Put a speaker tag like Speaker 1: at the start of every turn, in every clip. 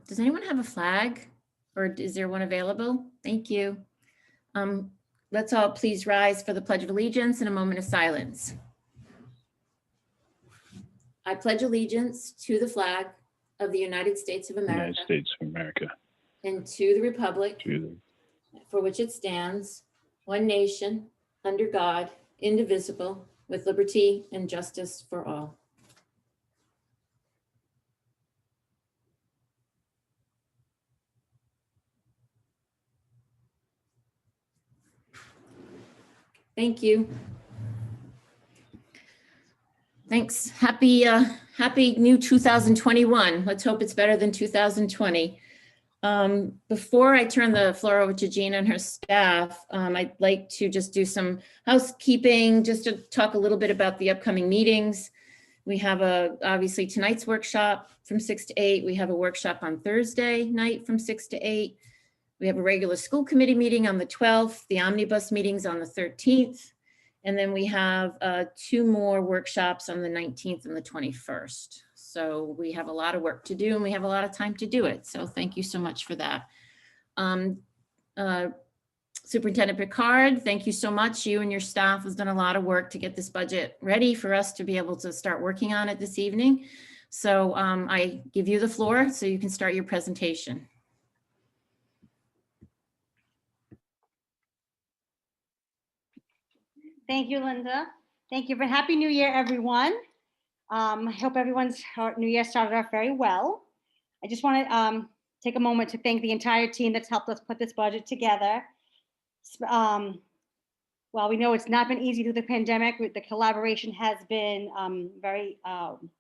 Speaker 1: Does anyone have a flag, or is there one available? Thank you. Let's all please rise for the Pledge of Allegiance in a moment of silence. I pledge allegiance to the flag of the United States of America
Speaker 2: United States of America,
Speaker 1: and to the republic
Speaker 2: to
Speaker 1: for which it stands, one nation, under God, indivisible, with liberty and justice for all. Thank you. Thanks. Happy new 2021. Let's hope it's better than 2020. Before I turn the floor over to Gina and her staff, I'd like to just do some housekeeping, just to talk a little bit about the upcoming meetings. We have obviously tonight's workshop from 6 to 8. We have a workshop on Thursday night from 6 to 8. We have a regular school committee meeting on the 12th, the omnibus meetings on the 13th. And then we have 2 more workshops on the 19th and the 21st. So we have a lot of work to do and we have a lot of time to do it. So thank you so much for that. Superintendent Picard, thank you so much. You and your staff has done a lot of work to get this budget ready for us to be able to start working on it this evening. So I give you the floor so you can start your presentation.
Speaker 3: Thank you, Linda. Thank you for Happy New Year, everyone. I hope everyone's New Year started off very well. I just want to take a moment to thank the entire team that's helped us put this budget together. While we know it's not been easy through the pandemic, the collaboration has been very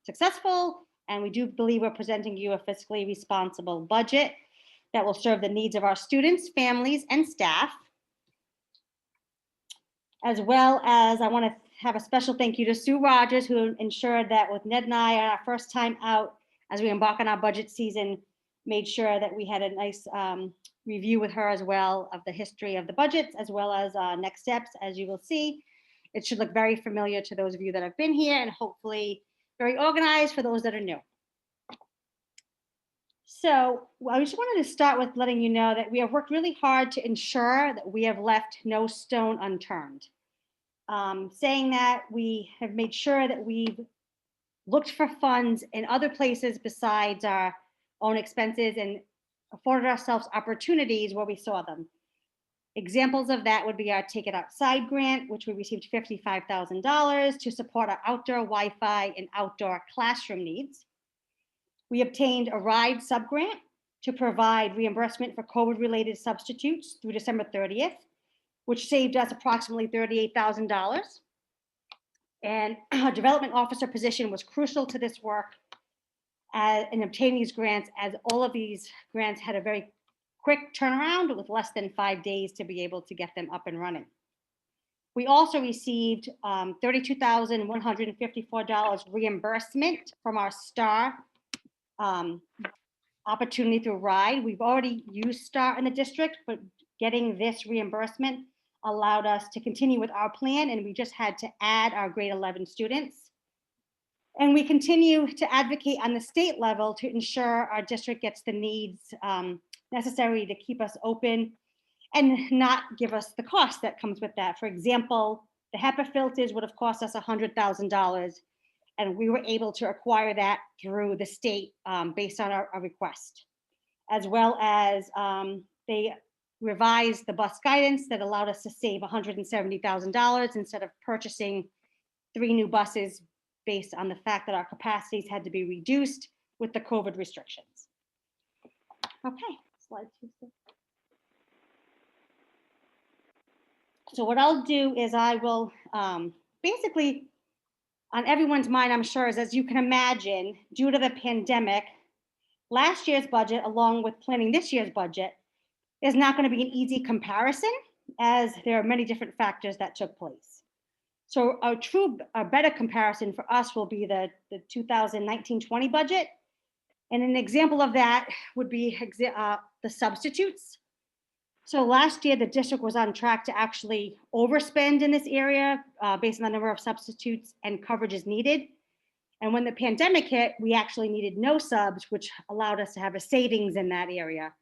Speaker 3: successful, and we do believe we're presenting you a fiscally responsible budget that will serve the needs of our students, families, and staff. As well as I want to have a special thank you to Sue Rogers, who ensured that with Ned and I on our first time out as we embark on our budget season, made sure that we had a nice review with her as well of the history of the budgets, as well as next steps. As you will see, it should look very familiar to those of you that have been here, and hopefully very organized for those that are new. So I just wanted to start with letting you know that we have worked really hard to ensure that we have left no stone unturned. Saying that, we have made sure that we've looked for funds in other places besides our own expenses and afforded ourselves opportunities where we saw them. Examples of that would be our Take It Outside grant, which we received $55,000 to support our outdoor Wi-Fi and outdoor classroom needs. We obtained a RIDE subgrant to provide reimbursement for COVID-related substitutes through December 30th, which saved us approximately $38,000. And our development officer position was crucial to this work in obtaining these grants, as all of these grants had a very quick turnaround with less than 5 days to be able to get them up and running. We also received $32,154 reimbursement from our STAR opportunity through RIDE. We've already used STAR in the district, but getting this reimbursement allowed us to continue with our plan, and we just had to add our grade 11 students. And we continue to advocate on the state level to ensure our district gets the needs necessary to keep us open and not give us the cost that comes with that. For example, the HEPA filters would have cost us $100,000, and we were able to acquire that through the state based on our request, as well as they revised the bus guidance that allowed us to save $170,000 instead of purchasing 3 new buses based on the fact that our capacities had to be reduced with the COVID restrictions. Okay, slide 2. So what I'll do is I will basically, on everyone's mind, I'm sure, is, as you can imagine, due to the pandemic, last year's budget, along with planning this year's budget, is not going to be an easy comparison, as there are many different factors that took place. So a better comparison for us will be the 2019-20 budget. And an example of that would be the substitutes. So last year, the district was on track to actually overspend in this area based on the number of substitutes and coverages needed. And when the pandemic hit, we actually needed no subs, which allowed us to have a savings in that area.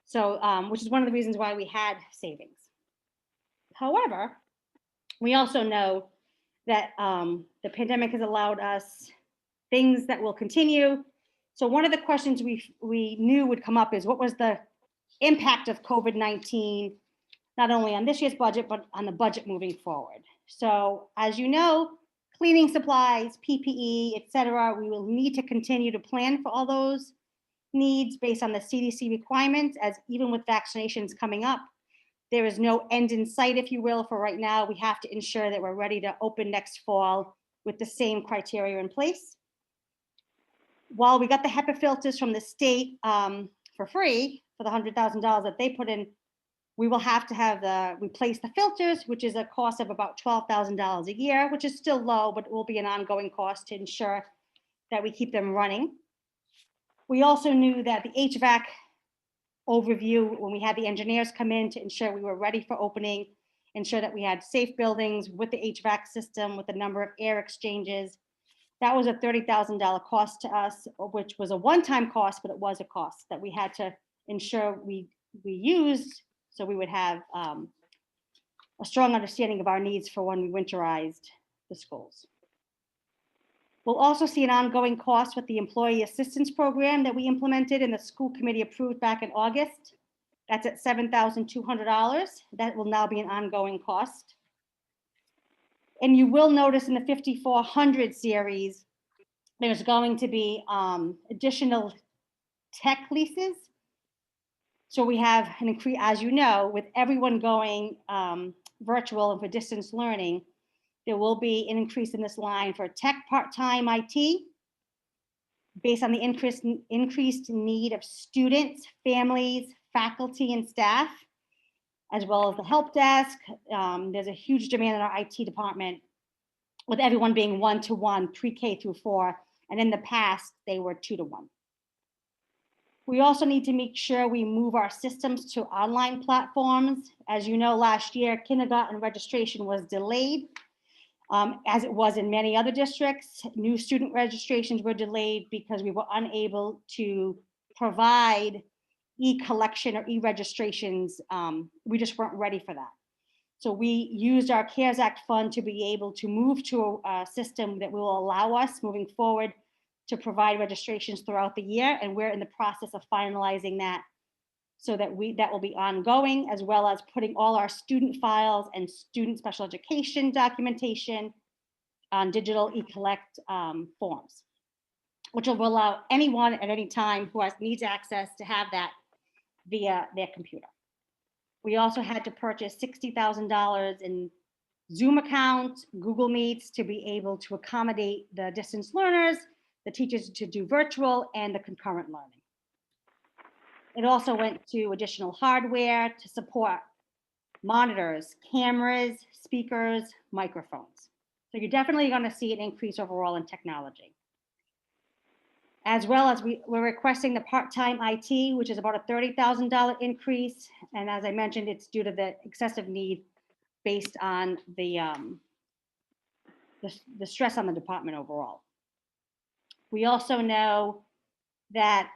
Speaker 3: So, which is one of the reasons why we had savings. However, we also know that the pandemic has allowed us things that will continue. So one of the questions we knew would come up is what was the impact of COVID-19, not only on this year's budget, but on the budget moving forward. So as you know, cleaning supplies, PPE, et cetera, we will need to continue to plan for all those needs based on the CDC requirements, as even with vaccinations coming up, there is no end in sight, if you will, for right now. We have to ensure that we're ready to open next fall with the same criteria in place. While we got the HEPA filters from the state for free for the $100,000 that they put in, we will have to replace the filters, which is a cost of about $12,000 a year, which is still low, but it will be an ongoing cost to ensure that we keep them running. We also knew that the HVAC overview, when we had the engineers come in to ensure we were ready for opening, ensure that we had safe buildings with the HVAC system, with the number of air exchanges, that was a $30,000 cost to us, which was a one-time cost, but it was a cost that we had to ensure we used, so we would have a strong understanding of our needs for when we winterized the schools. We'll also see an ongoing cost with the employee assistance program that we implemented and the school committee approved back in August. That's at $7,200. That will now be an ongoing cost. And you will notice in the 5400 series, there's going to be additional tech leases. So we have an increase, as you know, with everyone going virtual and for distance learning, there will be an increase in this line for tech part-time IT based on the increased need of students, families, faculty, and staff, as well as the help desk. There's a huge demand in our IT department with everyone being one-to-one pre-K through 4. And in the past, they were 2-to-1. We also need to make sure we move our systems to online platforms. As you know, last year, kindergarten registration was delayed, as it was in many other districts. New student registrations were delayed because we were unable to provide e-collection or e-registrations. We just weren't ready for that. So we used our CARES Act fund to be able to move to a system that will allow us moving forward to provide registrations throughout the year. And we're in the process of finalizing that so that that will be ongoing, as well as putting all our student files and student special education documentation on digital e-collect forms, which will allow anyone at any time who needs access to have that via their computer. We also had to purchase $60,000 in Zoom accounts, Google Meets to be able to accommodate the distance learners, the teachers to do virtual, and the concurrent learning. It also went to additional hardware to support monitors, cameras, speakers, microphones. So you're definitely going to see an increase overall in technology. As well as we're requesting the part-time IT, which is about a $30,000 increase. And as I mentioned, it's due to the excessive need based on the stress on the department overall. We also know that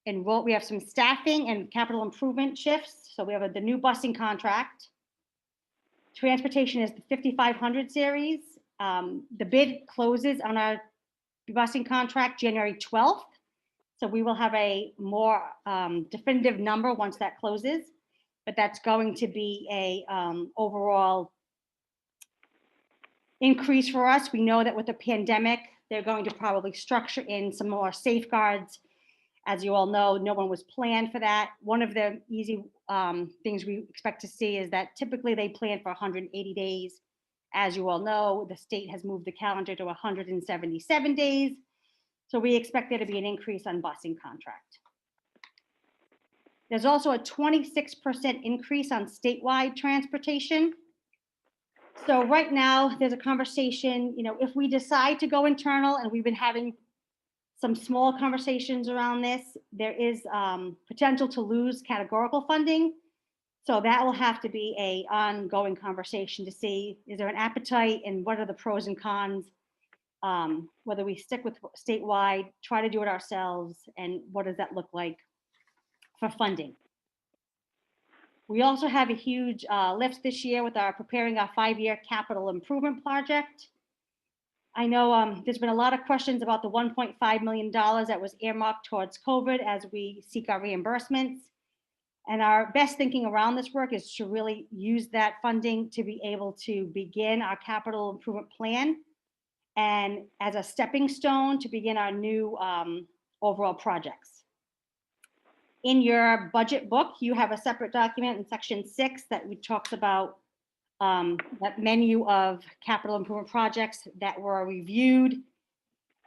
Speaker 3: we have some staffing and capital improvement shifts. So we have the new busing contract. Transportation is the 5500 series. The bid closes on our busing contract January 12th. So we will have a more definitive number once that closes, but that's going to be a overall increase for us. We know that with the pandemic, they're going to probably structure in some more safeguards. As you all know, no one was planned for that. One of the easy things we expect to see is that typically they plan for 180 days. As you all know, the state has moved the calendar to 177 days. So we expect there to be an increase on busing contract. There's also a 26% increase on statewide transportation. So right now there's a conversation, if we decide to go internal, and we've been having some small conversations around this, there is potential to lose categorical funding. So that will have to be an ongoing conversation to see, is there an appetite and what are the pros and cons whether we stick with statewide, try to do it ourselves, and what does that look like for funding. We also have a huge lift this year with our preparing our 5-year capital improvement project. I know there's been a lot of questions about the $1.5 million that was earmarked towards COVID as we seek our reimbursements. And our best thinking around this work is to really use that funding to be able to begin our capital improvement plan and as a stepping stone to begin our new overall projects. In your budget book, you have a separate document in section 6 that talks about that menu of capital improvement projects that were reviewed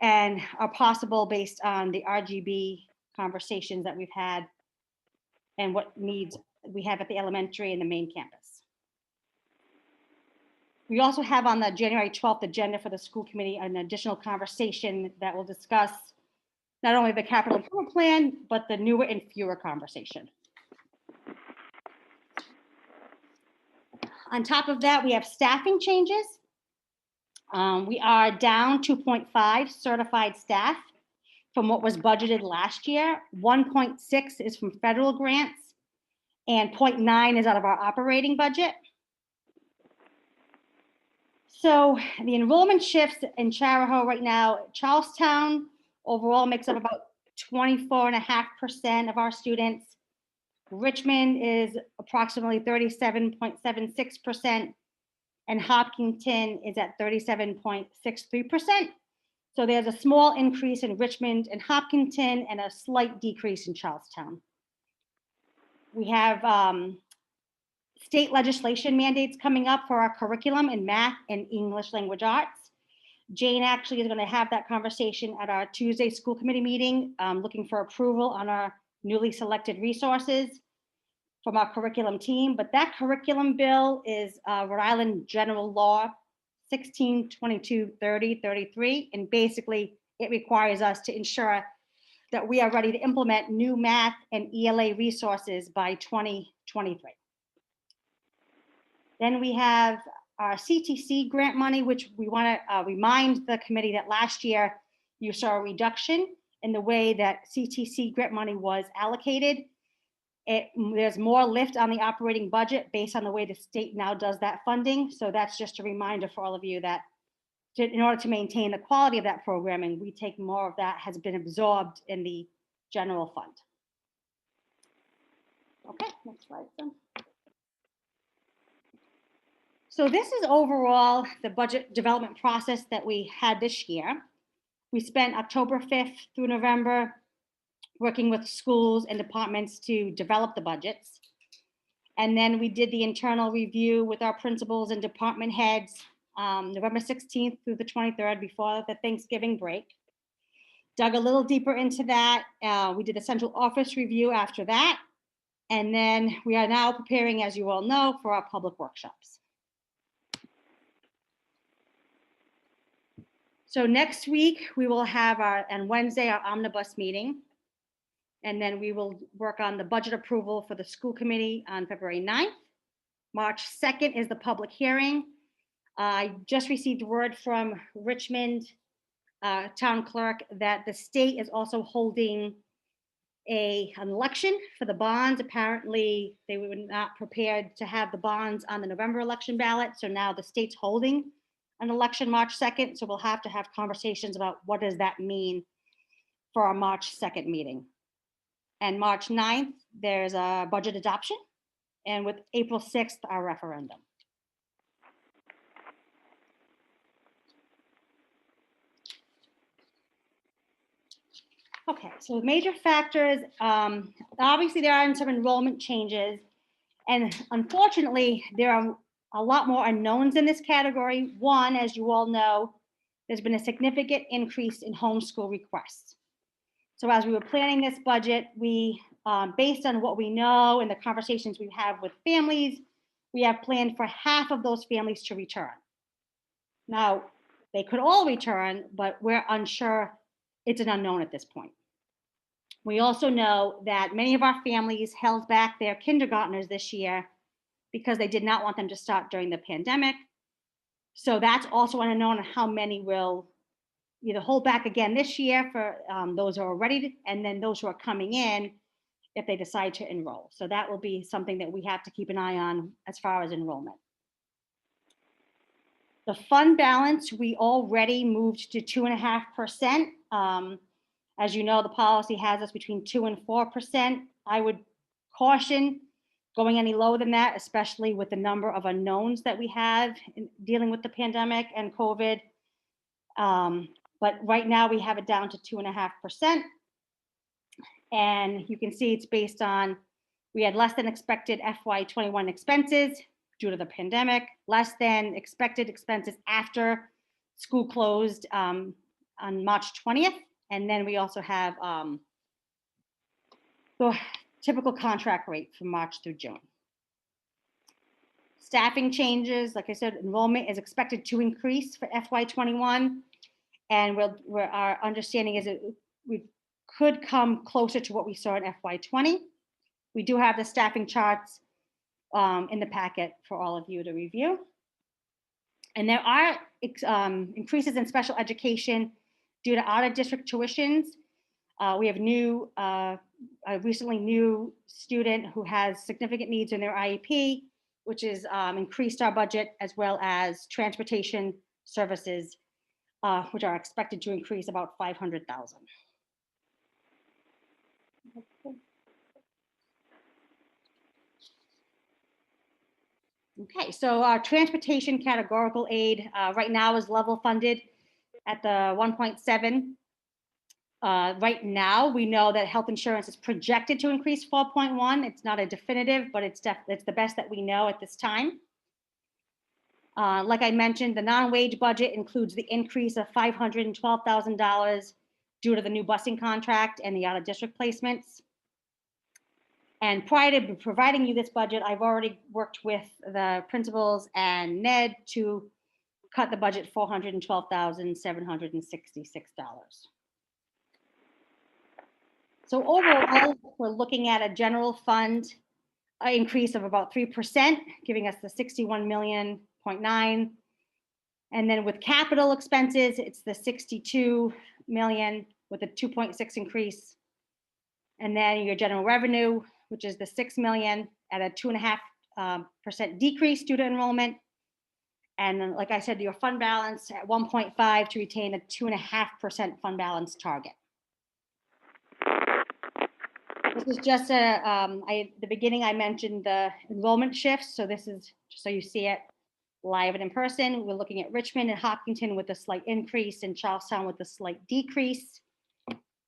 Speaker 3: and are possible based on the RGB conversations that we've had and what needs we have at the elementary and the main campus. We also have on the January 12th agenda for the school committee an additional conversation that will discuss not only the capital improvement plan, but the newer and fewer conversation. On top of that, we have staffing changes. We are down 2.5 certified staff from what was budgeted last year. 1.6 is from federal grants and 0.9 is out of our operating budget. So the enrollment shifts in Charahoe right now, Charlestown overall makes up about 24.5% of our students. Richmond is approximately 37.76%, and Hopkinton is at 37.63%. So there's a small increase in Richmond and Hopkinton and a slight decrease in Charlestown. We have state legislation mandates coming up for our curriculum in math and English language arts. Jane actually is going to have that conversation at our Tuesday school committee meeting, looking for approval on our newly selected resources from our curriculum team. But that curriculum bill is Rhode Island General Law 16223033, and basically it requires us to ensure that we are ready to implement new math and ELA resources by 2023. Then we have our CTC grant money, which we want to remind the committee that last year you saw a reduction in the way that CTC grant money was allocated. There's more lift on the operating budget based on the way the state now does that funding. So that's just a reminder for all of you that in order to maintain the quality of that programming, we take more of that has been absorbed in the general fund. Okay, next slide. So this is overall the budget development process that we had this year. We spent October 5th through November working with schools and departments to develop the budgets. And then we did the internal review with our principals and department heads November 16th through the 23rd before the Thanksgiving break. Dug a little deeper into that. We did a central office review after that. And then we are now preparing, as you all know, for our public workshops. So next week, we will have on Wednesday, our omnibus meeting. And then we will work on the budget approval for the school committee on February 9th. March 2nd is the public hearing. I just received word from Richmond town clerk that the state is also holding an election for the bonds. Apparently, they were not prepared to have the bonds on the November election ballot. So now the state's holding an election March 2nd. So we'll have to have conversations about what does that mean for our March 2nd meeting. And March 9th, there's a budget adoption. And with April 6th, our referendum. Okay, so major factors, obviously there are some enrollment changes. And unfortunately, there are a lot more unknowns in this category. One, as you all know, there's been a significant increase in homeschool requests. So as we were planning this budget, we, based on what we know and the conversations we have with families, we have planned for half of those families to return. Now, they could all return, but we're unsure. It's an unknown at this point. We also know that many of our families held back their kindergartners this year because they did not want them to start during the pandemic. So that's also an unknown on how many will either hold back again this year for those who are ready, and then those who are coming in if they decide to enroll. So that will be something that we have to keep an eye on as far as enrollment. The fund balance, we already moved to 2.5%. As you know, the policy has us between 2 and 4%. I would caution going any lower than that, especially with the number of unknowns that we have in dealing with the pandemic and COVID. But right now we have it down to 2.5%. And you can see it's based on, we had less than expected FY21 expenses due to the pandemic, less than expected expenses after school closed on March 20th. And then we also have the typical contract rate from March through June. Staffing changes, like I said, enrollment is expected to increase for FY21. And our understanding is that we could come closer to what we saw in FY20. We do have the staffing charts in the packet for all of you to review. And there are increases in special education due to out-of-district tuitions. We have a recently new student who has significant needs in their IEP, which has increased our budget, as well as transportation services, which are expected to increase about $500,000. Okay, so our transportation categorical aid right now is level funded at the 1.7. Right now, we know that health insurance is projected to increase 4.1. It's not a definitive, but it's the best that we know at this time. Like I mentioned, the non-wage budget includes the increase of $512,000 due to the new busing contract and the out-of-district placements. And prior to providing you this budget, I've already worked with the principals and Ned to cut the budget $412,766. So overall, we're looking at a general fund increase of about 3%, giving us the 61 million. 0.9. And then with capital expenses, it's the 62 million with a 2.6 increase. And then your general revenue, which is the 6 million at a 2.5% decrease due to enrollment. And then, like I said, your fund balance at 1.5 to retain a 2.5% fund balance target. This is just at the beginning, I mentioned the enrollment shifts. So this is just so you see it live and in person. We're looking at Richmond and Hopkinton with a slight increase and Charlestown with a slight decrease.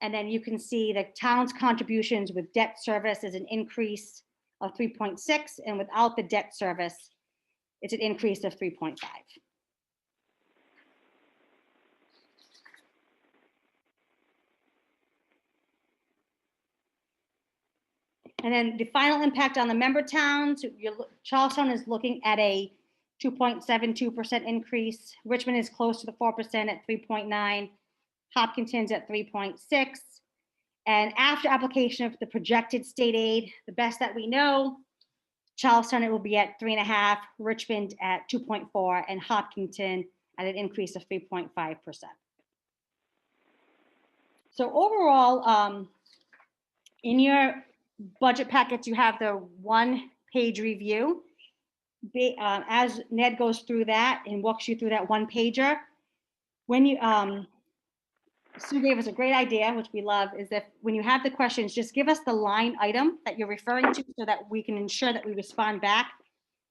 Speaker 3: And then you can see the town's contributions with debt service is an increase of 3.6, and without the debt service, it's an increase of 3.5. And then the final impact on the member towns, Charlestown is looking at a 2.72% increase. Richmond is close to the 4% at 3.9. Hopkinton's at 3.6. And after application of the projected state aid, the best that we know, Charlestown, it will be at 3.5, Richmond at 2.4, and Hopkinton at an increase of 3.5%. So overall, in your budget packets, you have the one-page review. As Ned goes through that and walks you through that one pager, when you, Sue gave us a great idea, which we love, is that when you have the questions, just give us the line item that you're referring to so that we can ensure that we respond back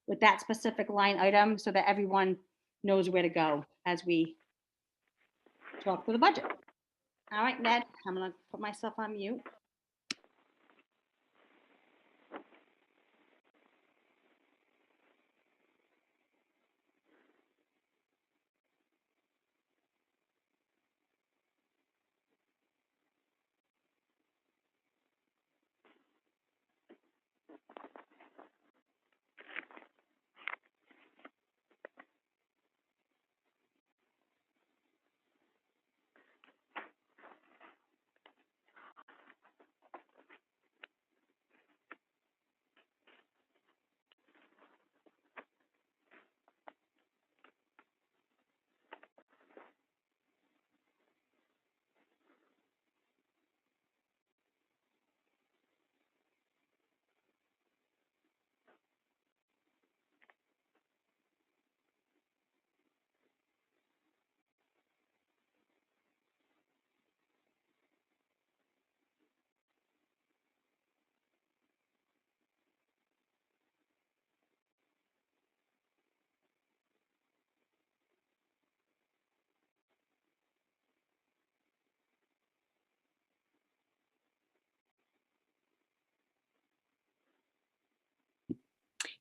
Speaker 3: with that specific line item so that everyone knows where to go as we talk through the budget. All right, Ned, I'm gonna put myself on mute.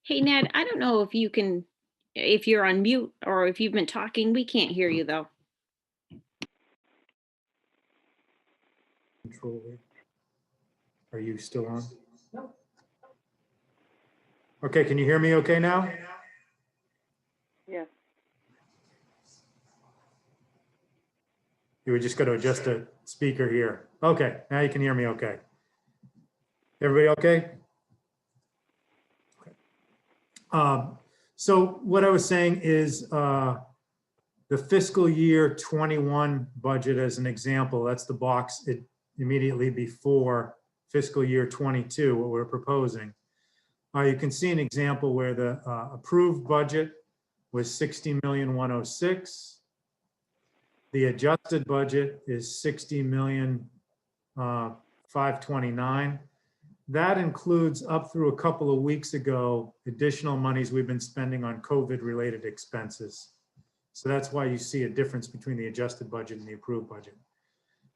Speaker 2: Hey Ned, I don't know if you can, if you're on mute or if you've been talking, we can't hear you though.
Speaker 4: Control it. Are you still on? No. Okay, can you hear me okay now?
Speaker 5: Yes.
Speaker 4: You were just going to adjust the speaker here. Okay, now you can hear me okay. Everybody okay? So what I was saying is the fiscal year 21 budget as an example, that's the box immediately before fiscal year 22, what we're proposing. You can see an example where the approved budget was 60,106,000. The adjusted budget is 60,529,000. That includes up through a couple of weeks ago, additional monies we've been spending on COVID-related expenses. So that's why you see a difference between the adjusted budget and the approved budget.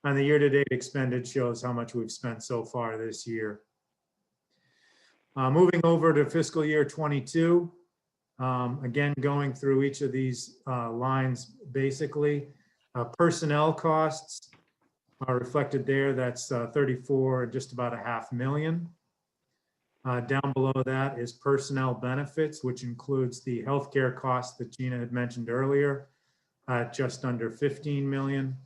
Speaker 4: And the year-to-date expended shows how much we've spent so far this year. Moving over to fiscal year 22, again, going through each of these lines basically. Personnel costs are reflected there. That's 34, just about $500,000. Down below that is personnel benefits, which includes the healthcare costs that Gina had mentioned earlier, just under 15 million.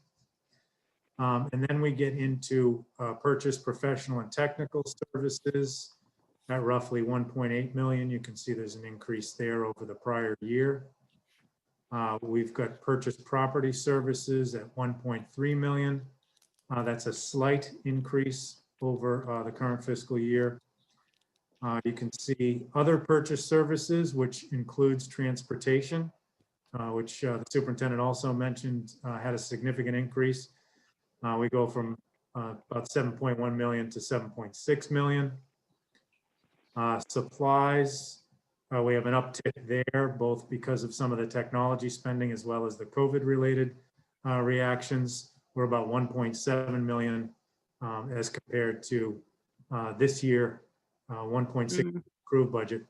Speaker 4: And then we get into purchase professional and technical services at roughly 1.8 million. You can see there's an increase there over the prior year. We've got purchase property services at 1.3 million. That's a slight increase over the current fiscal year. You can see other purchase services, which includes transportation, which the superintendent also mentioned had a significant increase. We go from about 7.1 million to 7.6 million. Supplies, we have an uptick there, both because of some of the technology spending as well as the COVID-related reactions. We're about 1.7 million as compared to this year, 1.6 approved budget.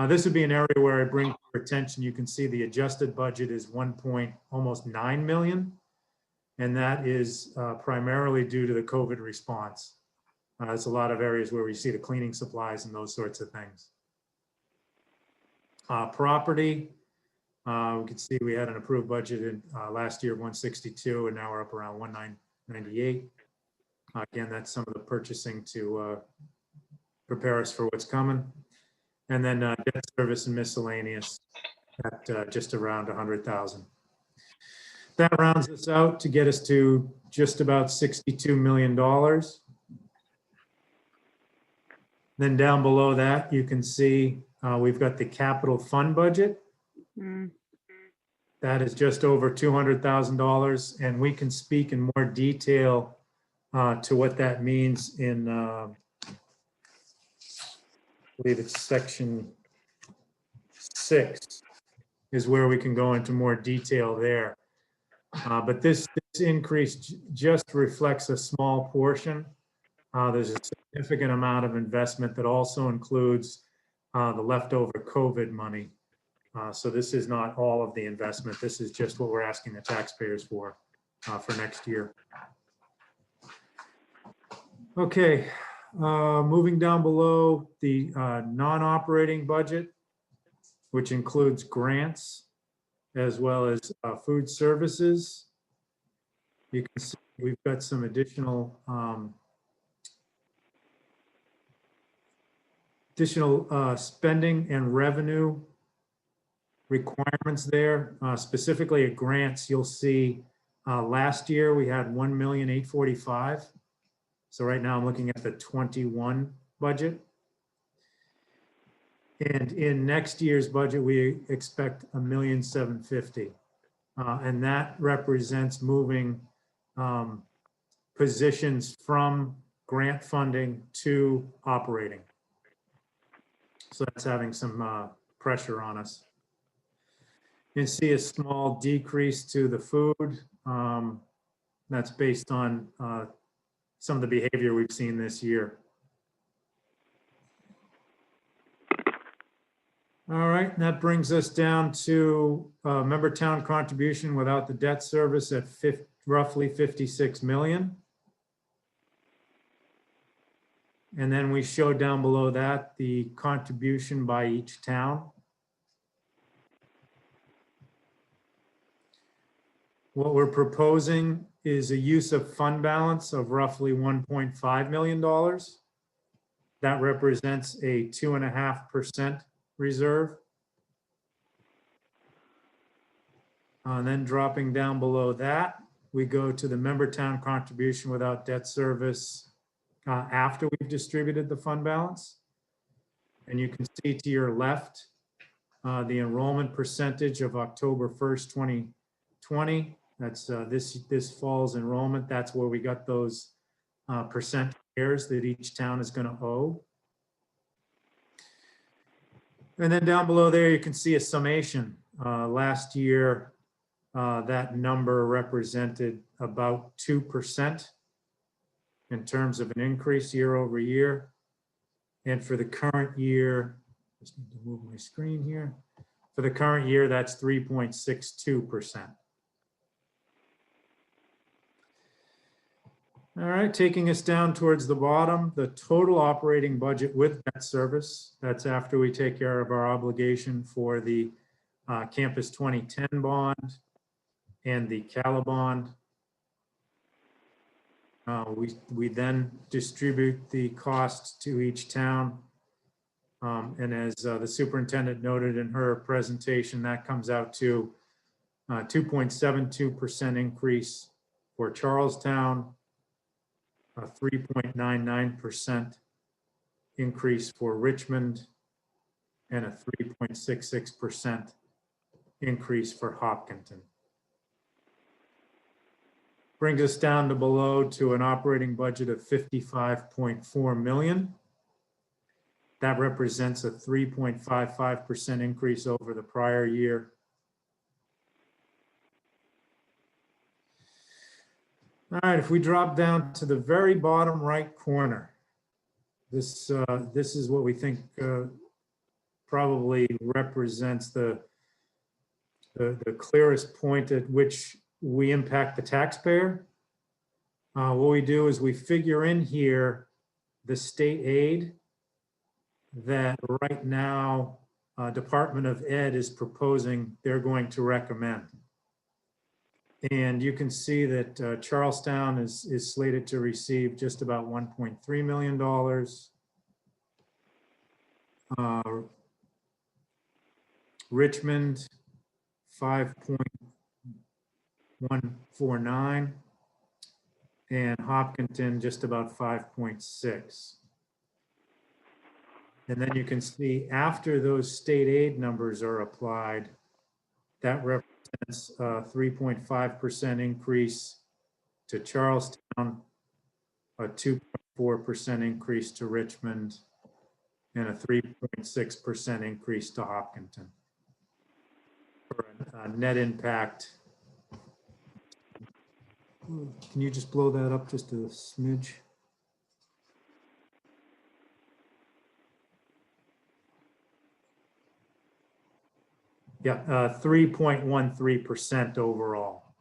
Speaker 4: This would be an area where I bring to your attention. You can see the adjusted budget is almost 9 million. And that is primarily due to the COVID response. There's a lot of areas where we see the cleaning supplies and those sorts of things. Property, we can see we had an approved budget in last year, 162, and now we're up around 198. Again, that's some of the purchasing to prepare us for what's coming. And then debt service and miscellaneous at just around 100,000. That rounds us out to get us to just about $62 million. Then down below that, you can see we've got the capital fund budget. That is just over $200,000, and we can speak in more detail to what that means in, I believe it's section 6 is where we can go into more detail there. But this increase just reflects a small portion. There's a significant amount of investment that also includes the leftover COVID money. So this is not all of the investment. This is just what we're asking the taxpayers for next year. Okay, moving down below the non-operating budget, which includes grants as well as food services. You can see we've got some additional spending and revenue requirements there. Specifically at grants, you'll see last year we had 1,845,000. So right now I'm looking at the 21 budget. And in next year's budget, we expect 1,750,000. And that represents moving positions from grant funding to operating. So that's having some pressure on us. You can see a small decrease to the food. That's based on some of the behavior we've seen this year. All right, and that brings us down to member town contribution without the debt service at roughly 56 million. And then we show down below that the contribution by each town. What we're proposing is a use of fund balance of roughly $1.5 million. That represents a 2.5% reserve. And then dropping down below that, we go to the member town contribution without debt service after we've distributed the fund balance. And you can see to your left, the enrollment percentage of October 1st, 2020. That's this fall's enrollment. That's where we got those percent shares that each town is going to owe. And then down below there, you can see a summation. Last year, that number represented about 2% in terms of an increase year over year. And for the current year, just need to move my screen here. For the current year, that's 3.62%. All right, taking us down towards the bottom, the total operating budget with debt service. That's after we take care of our obligation for the Campus 2010 bond and the CALA bond. We then distribute the costs to each town. And as the superintendent noted in her presentation, that comes out to 2.72% increase for Charlestown, a 3.99% increase for Richmond, and a 3.66% increase for Hopkinton. Brings us down to below to an operating budget of 55.4 million. That represents a 3.55% increase over the prior year. All right, if we drop down to the very bottom right corner, this is what we think probably represents the clearest point at which we impact the taxpayer. What we do is we figure in here the state aid that right now Department of Ed is proposing they're going to recommend. And you can see that Charlestown is slated to receive just about $1.3 million. Richmond, 5.149, and Hopkinton just about 5.6. And then you can see after those state aid numbers are applied, that represents a 3.5% increase to Charlestown, a 2.4% increase to Richmond, and a 3.6% increase to Hopkinton. For a net impact. Can you just blow that up just a smidge? Yeah, 3.13% overall.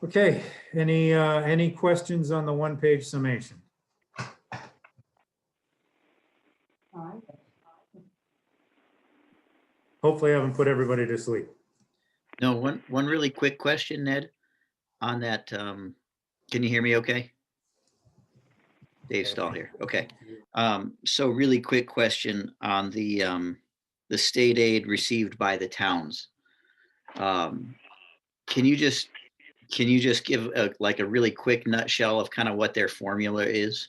Speaker 4: Okay, any questions on the one-page summation? Hopefully I haven't put everybody to sleep.
Speaker 6: No, one really quick question, Ned, on that. Can you hear me okay? Dave Stahl here. Okay. So really quick question on the state aid received by the towns. Can you just give a really quick nutshell of kind of what their formula is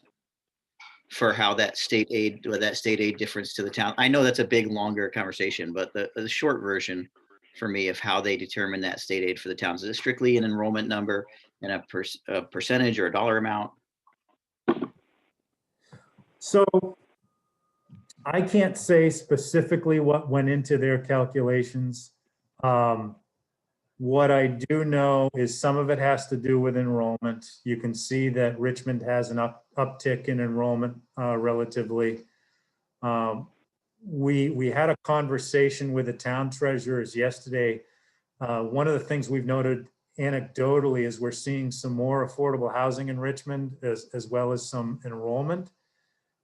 Speaker 6: for how that state aid difference to the town? I know that's a big, longer conversation, but the short version for me of how they determine that state aid for the towns. Is it strictly an enrollment number and a percentage or a dollar amount?
Speaker 4: So I can't say specifically what went into their calculations. What I do know is some of it has to do with enrollment. You can see that Richmond has an uptick in enrollment relatively. We had a conversation with the town treasurers yesterday. One of the things we've noted anecdotally is we're seeing some more affordable housing in Richmond as well as some enrollment.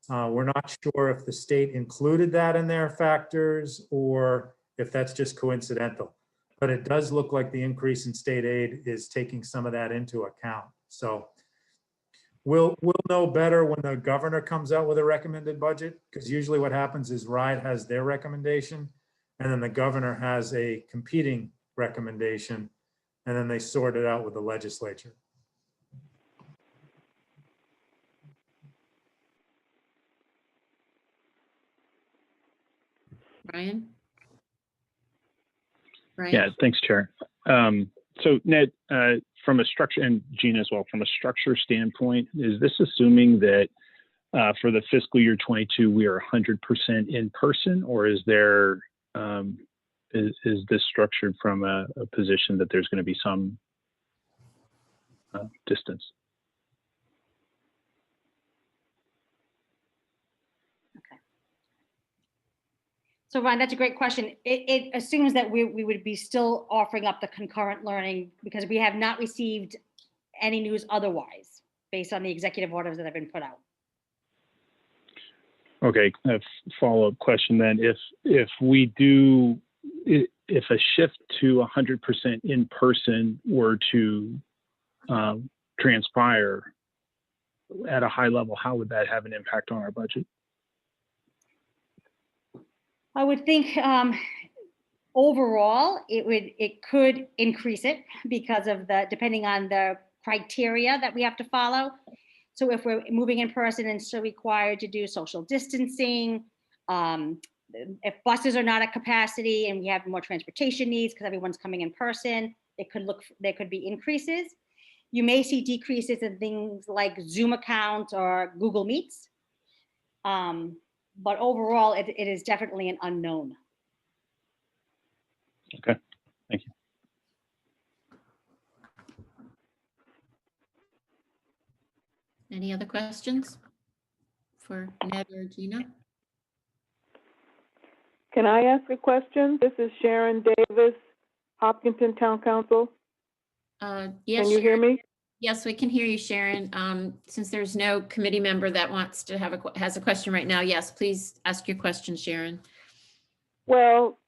Speaker 4: We're not sure if the state included that in their factors or if that's just coincidental. But it does look like the increase in state aid is taking some of that into account. So we'll know better when the governor comes out with a recommended budget, because usually what happens is RIDE has their recommendation, and then the governor has a competing recommendation, and then they sort it out with the legislature.
Speaker 1: Brian?
Speaker 7: Yeah, thanks, Chair. So Ned, from a structure, and Gina as well, from a structure standpoint, is this assuming that for the fiscal year 22, we are 100% in person, or is there, is this structured from a position that there's going to be some distance?
Speaker 3: So Ryan, that's a great question. It assumes that we would be still offering up the concurrent learning because we have not received any news otherwise based on the executive orders that have been put out.
Speaker 7: Okay, a follow-up question then. If we do, if a shift to 100% in person were to transpire at a high level, how would that have an impact on our budget?
Speaker 3: I would think overall it could increase it because of depending on the criteria that we have to follow. So if we're moving in person and still required to do social distancing, if buses are not at capacity and we have more transportation needs because everyone's coming in person, there could be increases. You may see decreases in things like Zoom account or Google Meets. But overall, it is definitely an unknown.
Speaker 7: Okay, thank you.
Speaker 1: Any other questions for Ned or Gina?
Speaker 5: Can I ask a question? This is Sharon Davis, Hopkinton Town Council.
Speaker 1: Yes.
Speaker 5: Can you hear me?
Speaker 1: Yes, we can hear you, Sharon. Since there's no committee member that wants to has a question right now, yes, please ask your question, Sharon.
Speaker 5: Well,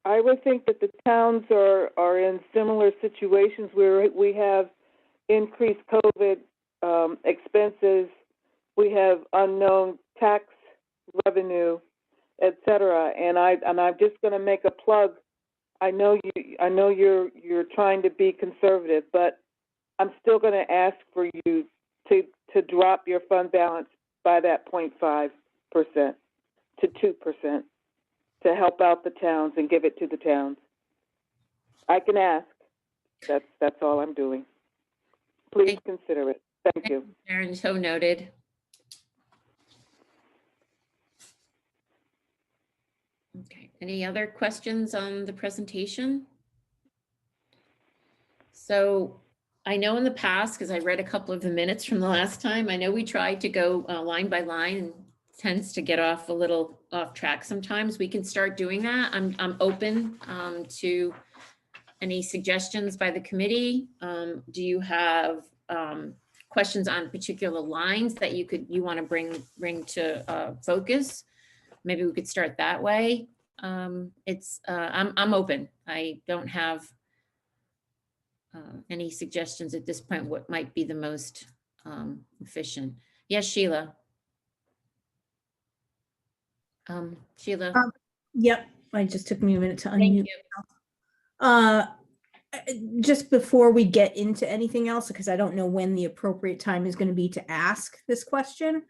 Speaker 5: I would think that the towns are in similar situations where we have increased COVID expenses, we have unknown tax revenue, et cetera. And I'm just going to make a plug. I know you're trying to be conservative, but I'm still going to ask for you to drop your fund balance by that 0.5% to 2% to help out the towns and give it to the towns. I can ask. That's all I'm doing. Please consider it. Thank you.
Speaker 1: Sharon, so noted. Okay, any other questions on the presentation? So I know in the past, because I read a couple of the minutes from the last time, I know we tried to go line by line and tends to get off a little off track sometimes. We can start doing that. I'm open to any suggestions by the committee. Do you have questions on particular lines that you want to bring to focus? Maybe we could start that way. I'm open. I don't have any suggestions at this point, what might be the most efficient? Yes, Sheila. Sheila.
Speaker 8: Yep, I just took me a minute to
Speaker 1: Thank
Speaker 8: unmute.
Speaker 1: you.
Speaker 8: Just before we get into anything else, because I don't know when the appropriate time is going to be to ask this question,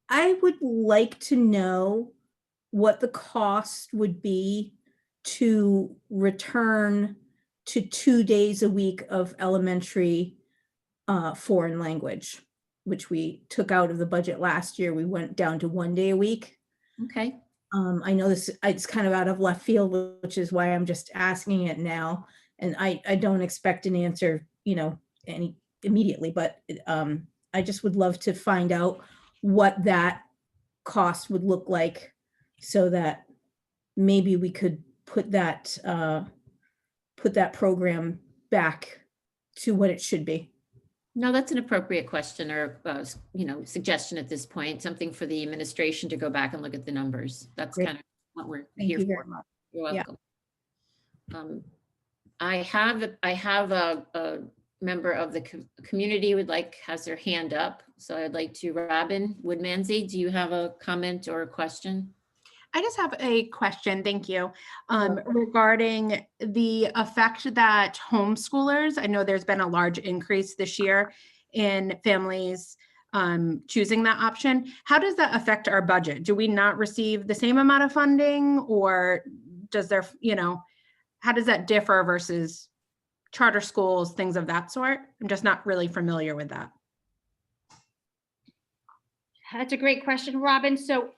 Speaker 8: I would like to know what the cost would be to return to 2 days a week of elementary foreign language, which we took out of the budget last year. We went down to 1 day a week.
Speaker 1: Okay.
Speaker 8: I know it's kind of out of left field, which is why I'm just asking it now. And I don't expect an answer, any immediately, but I just would love to find out what that cost would look like so that maybe we could put that program back to what it should be.
Speaker 1: No, that's an appropriate question or, suggestion at this point, something for the administration to go back and look at the numbers. That's
Speaker 8: Great.
Speaker 1: kind of what we're
Speaker 8: Thank
Speaker 1: here
Speaker 8: you
Speaker 1: for.
Speaker 8: very much.
Speaker 1: You're
Speaker 8: Yeah.
Speaker 1: welcome. I have a member of the community has their hand up. So I'd like to, Robin Woodmansey, do you have a comment or a question?
Speaker 9: I just have a question, thank you, regarding the effect that homeschoolers, I know there's been a large increase this year in families choosing that option. How does that affect our budget? Do we not receive the same amount of funding, or does there, how does that differ versus charter schools, things of that sort? I'm just not really familiar with that.
Speaker 3: That's a great question, Robin. So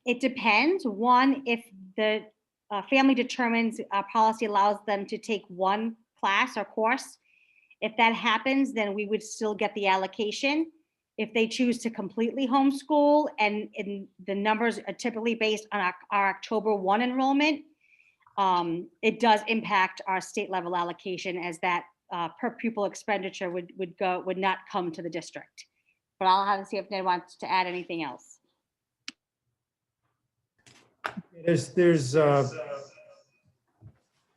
Speaker 3: it depends. One, if the family determines policy allows them to take one class or course, if that happens, then we would still get the allocation. If they choose to completely homeschool, and the numbers are typically based on our October 1 enrollment, it does impact our state level allocation, as that per pupil expenditure would not come to the district. But I'll have to see if Ned wants to add anything else.
Speaker 4: There's the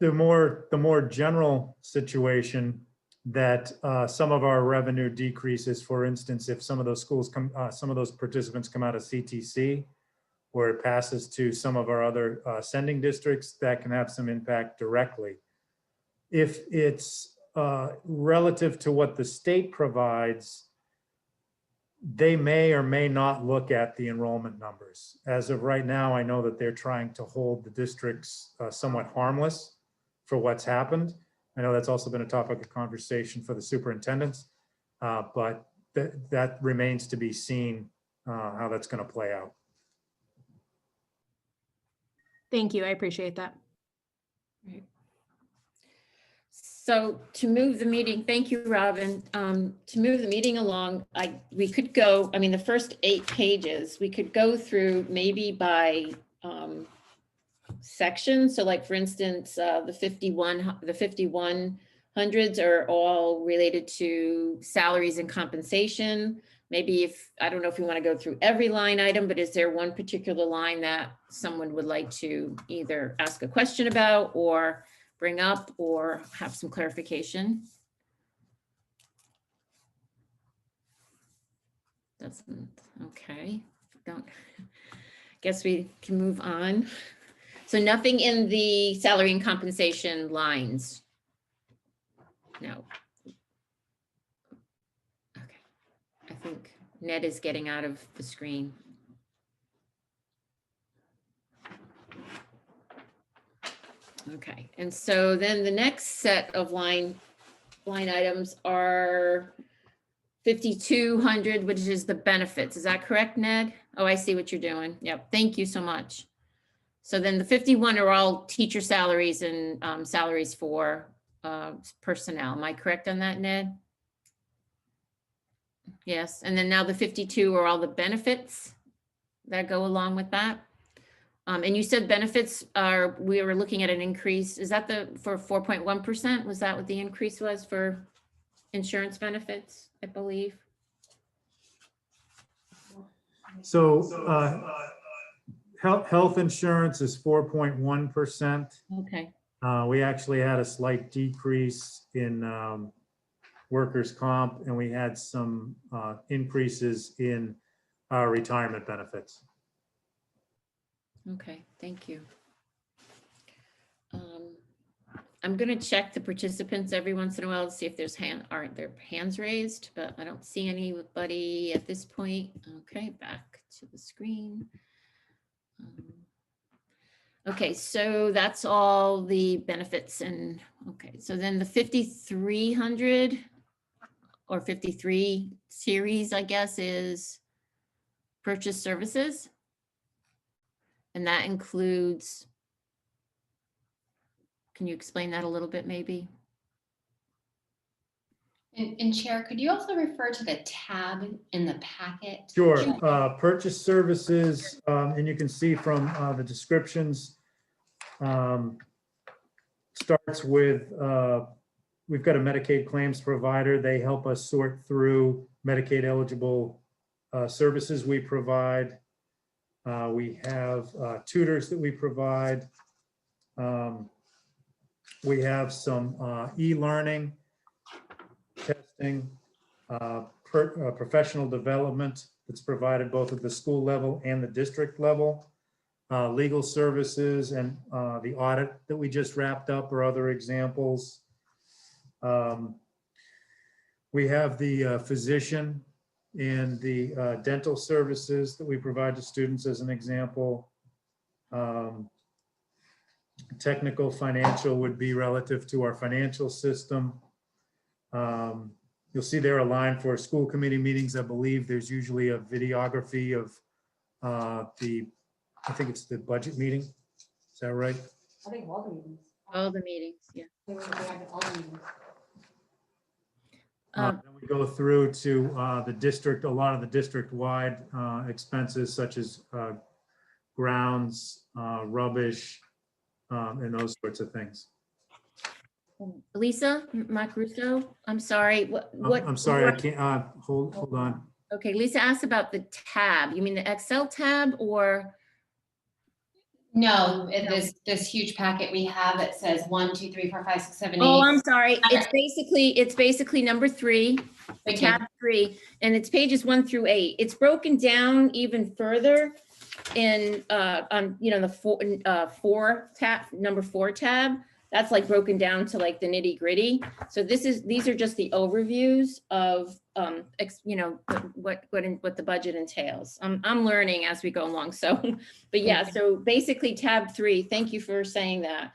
Speaker 4: more general situation that some of our revenue decreases. For instance, if some of those some of those participants come out of CTC, where it passes to some of our other sending districts, that can have some impact directly. If it's relative to what the state provides, they may or may not look at the enrollment numbers. As of right now, I know that they're trying to hold the districts somewhat harmless for what's happened. I know that's also been a topic of conversation for the superintendents, but that remains to be seen how that's going to play out.
Speaker 9: Thank you, I appreciate that.
Speaker 1: Right. So to move the meeting, thank you, Robin. To move the meeting along, we could go, the first 8 pages, we could go through maybe by sections. So like, for instance, the 5100s are all related to salaries and compensation. Maybe I don't know if you want to go through every line item, but is there one particular line that someone would like to either ask a question about or bring up or have some clarification? Okay. Guess we can move on. So nothing in the salary and compensation lines? No. Okay. I think Ned is getting out of the screen. Okay, and so then the next set of line items are 5200, which is the benefits. Is that correct, Ned? Oh, I see what you're doing. Yep, thank you so much. So then the 51 are all teacher salaries and salaries for personnel. Am I correct on that, Ned? Yes, and then now the 52 are all the benefits that go along with that. And you said benefits we were looking at an increase. Is that for 4.1%? Was that what the increase was for insurance benefits, I believe?
Speaker 4: So health insurance is 4.1%.
Speaker 1: Okay,
Speaker 4: We actually had a slight decrease in workers' comp, and we had some increases in our retirement benefits.
Speaker 1: okay, thank you. I'm going to check the participants every once in a while to see if aren't there hands raised, but I don't see anybody at this point. Okay, back to the screen. Okay, so that's all the benefits, and okay, so then the 5300 or 53 series, I guess, is purchase services. And that includes Can you explain that a little bit, maybe?
Speaker 10: And Chair, could you also refer to the tab in the packet?
Speaker 4: Sure, purchase services, and you can see from the descriptions, starts with, we've got a Medicaid claims provider. They help us sort through Medicaid eligible services we provide. We have tutors that we provide. We have some e-learning, testing, professional development that's provided both at the school level and the district level. Legal services and the audit that we just wrapped up are other examples. We have the physician and the dental services that we provide to students as an example. Technical financial would be relative to our financial system. You'll see there a line for school committee meetings. I believe there's usually a videography of I think it's the budget meeting. Is that right?
Speaker 10: I think all the meetings.
Speaker 1: All the meetings, yeah.
Speaker 10: They have all the meetings.
Speaker 4: Then we go through to the district, a lot of the district-wide expenses such as grounds, rubbish, and those sorts of things.
Speaker 1: Lisa, Mike Russo, I'm sorry, what?
Speaker 4: I'm sorry, I can't, hold on.
Speaker 1: Okay, Lisa asked about the tab. You mean the Excel tab or?
Speaker 10: No, this huge packet we have that says 1, 2, 3, 4, 5, 6, 7, 8.
Speaker 1: Oh, I'm sorry. It's basically number 3,
Speaker 10: Okay.
Speaker 1: tab 3, and it's pages 1 through 8. It's broken down even further in on the number 4 tab. That's like broken down to like the nitty gritty. So these are just the overviews of what the budget entails. I'm learning as we go along. So, but yeah, so basically tab 3, thank you for saying that.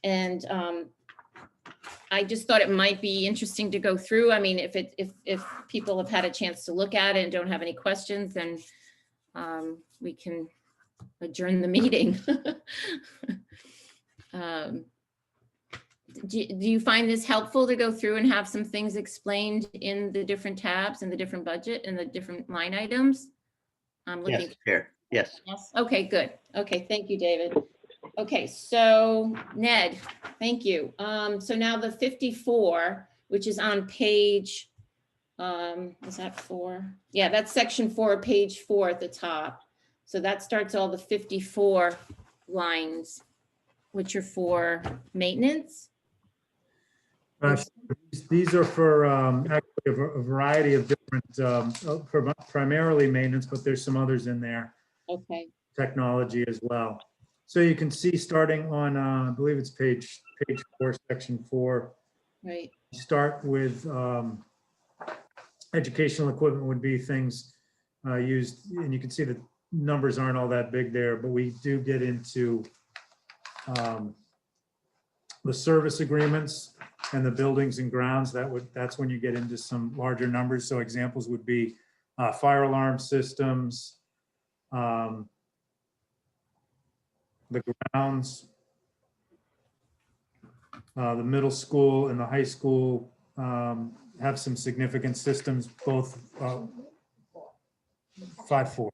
Speaker 1: And I just thought it might be interesting to go through. I mean, if people have had a chance to look at it and don't have any questions, then we can adjourn the meeting. Do you find this helpful to go through and have some things explained in the different tabs and the different budget and the different line items? I'm looking.
Speaker 6: Yes, Chair. Yes.
Speaker 1: Yes. Okay, good. Okay, thank you, David. Okay, so Ned, thank you. So now the 54, which is on page, is that 4? Yeah, that's section 4, page 4 at the top. So that starts all the 54 lines, which are for maintenance.
Speaker 4: These are for actually a variety of different, primarily maintenance, but there's some others in there,
Speaker 1: Okay,
Speaker 4: technology as well. So you can see starting on, I believe it's page 4, section 4.
Speaker 1: right.
Speaker 4: Start with educational equipment would be things used, and you can see the numbers aren't all that big there, but we do get into the service agreements and the buildings and grounds. That's when you get into some larger numbers. So examples would be fire alarm systems, the grounds, the middle school and the high school have some significant systems, both 5-4.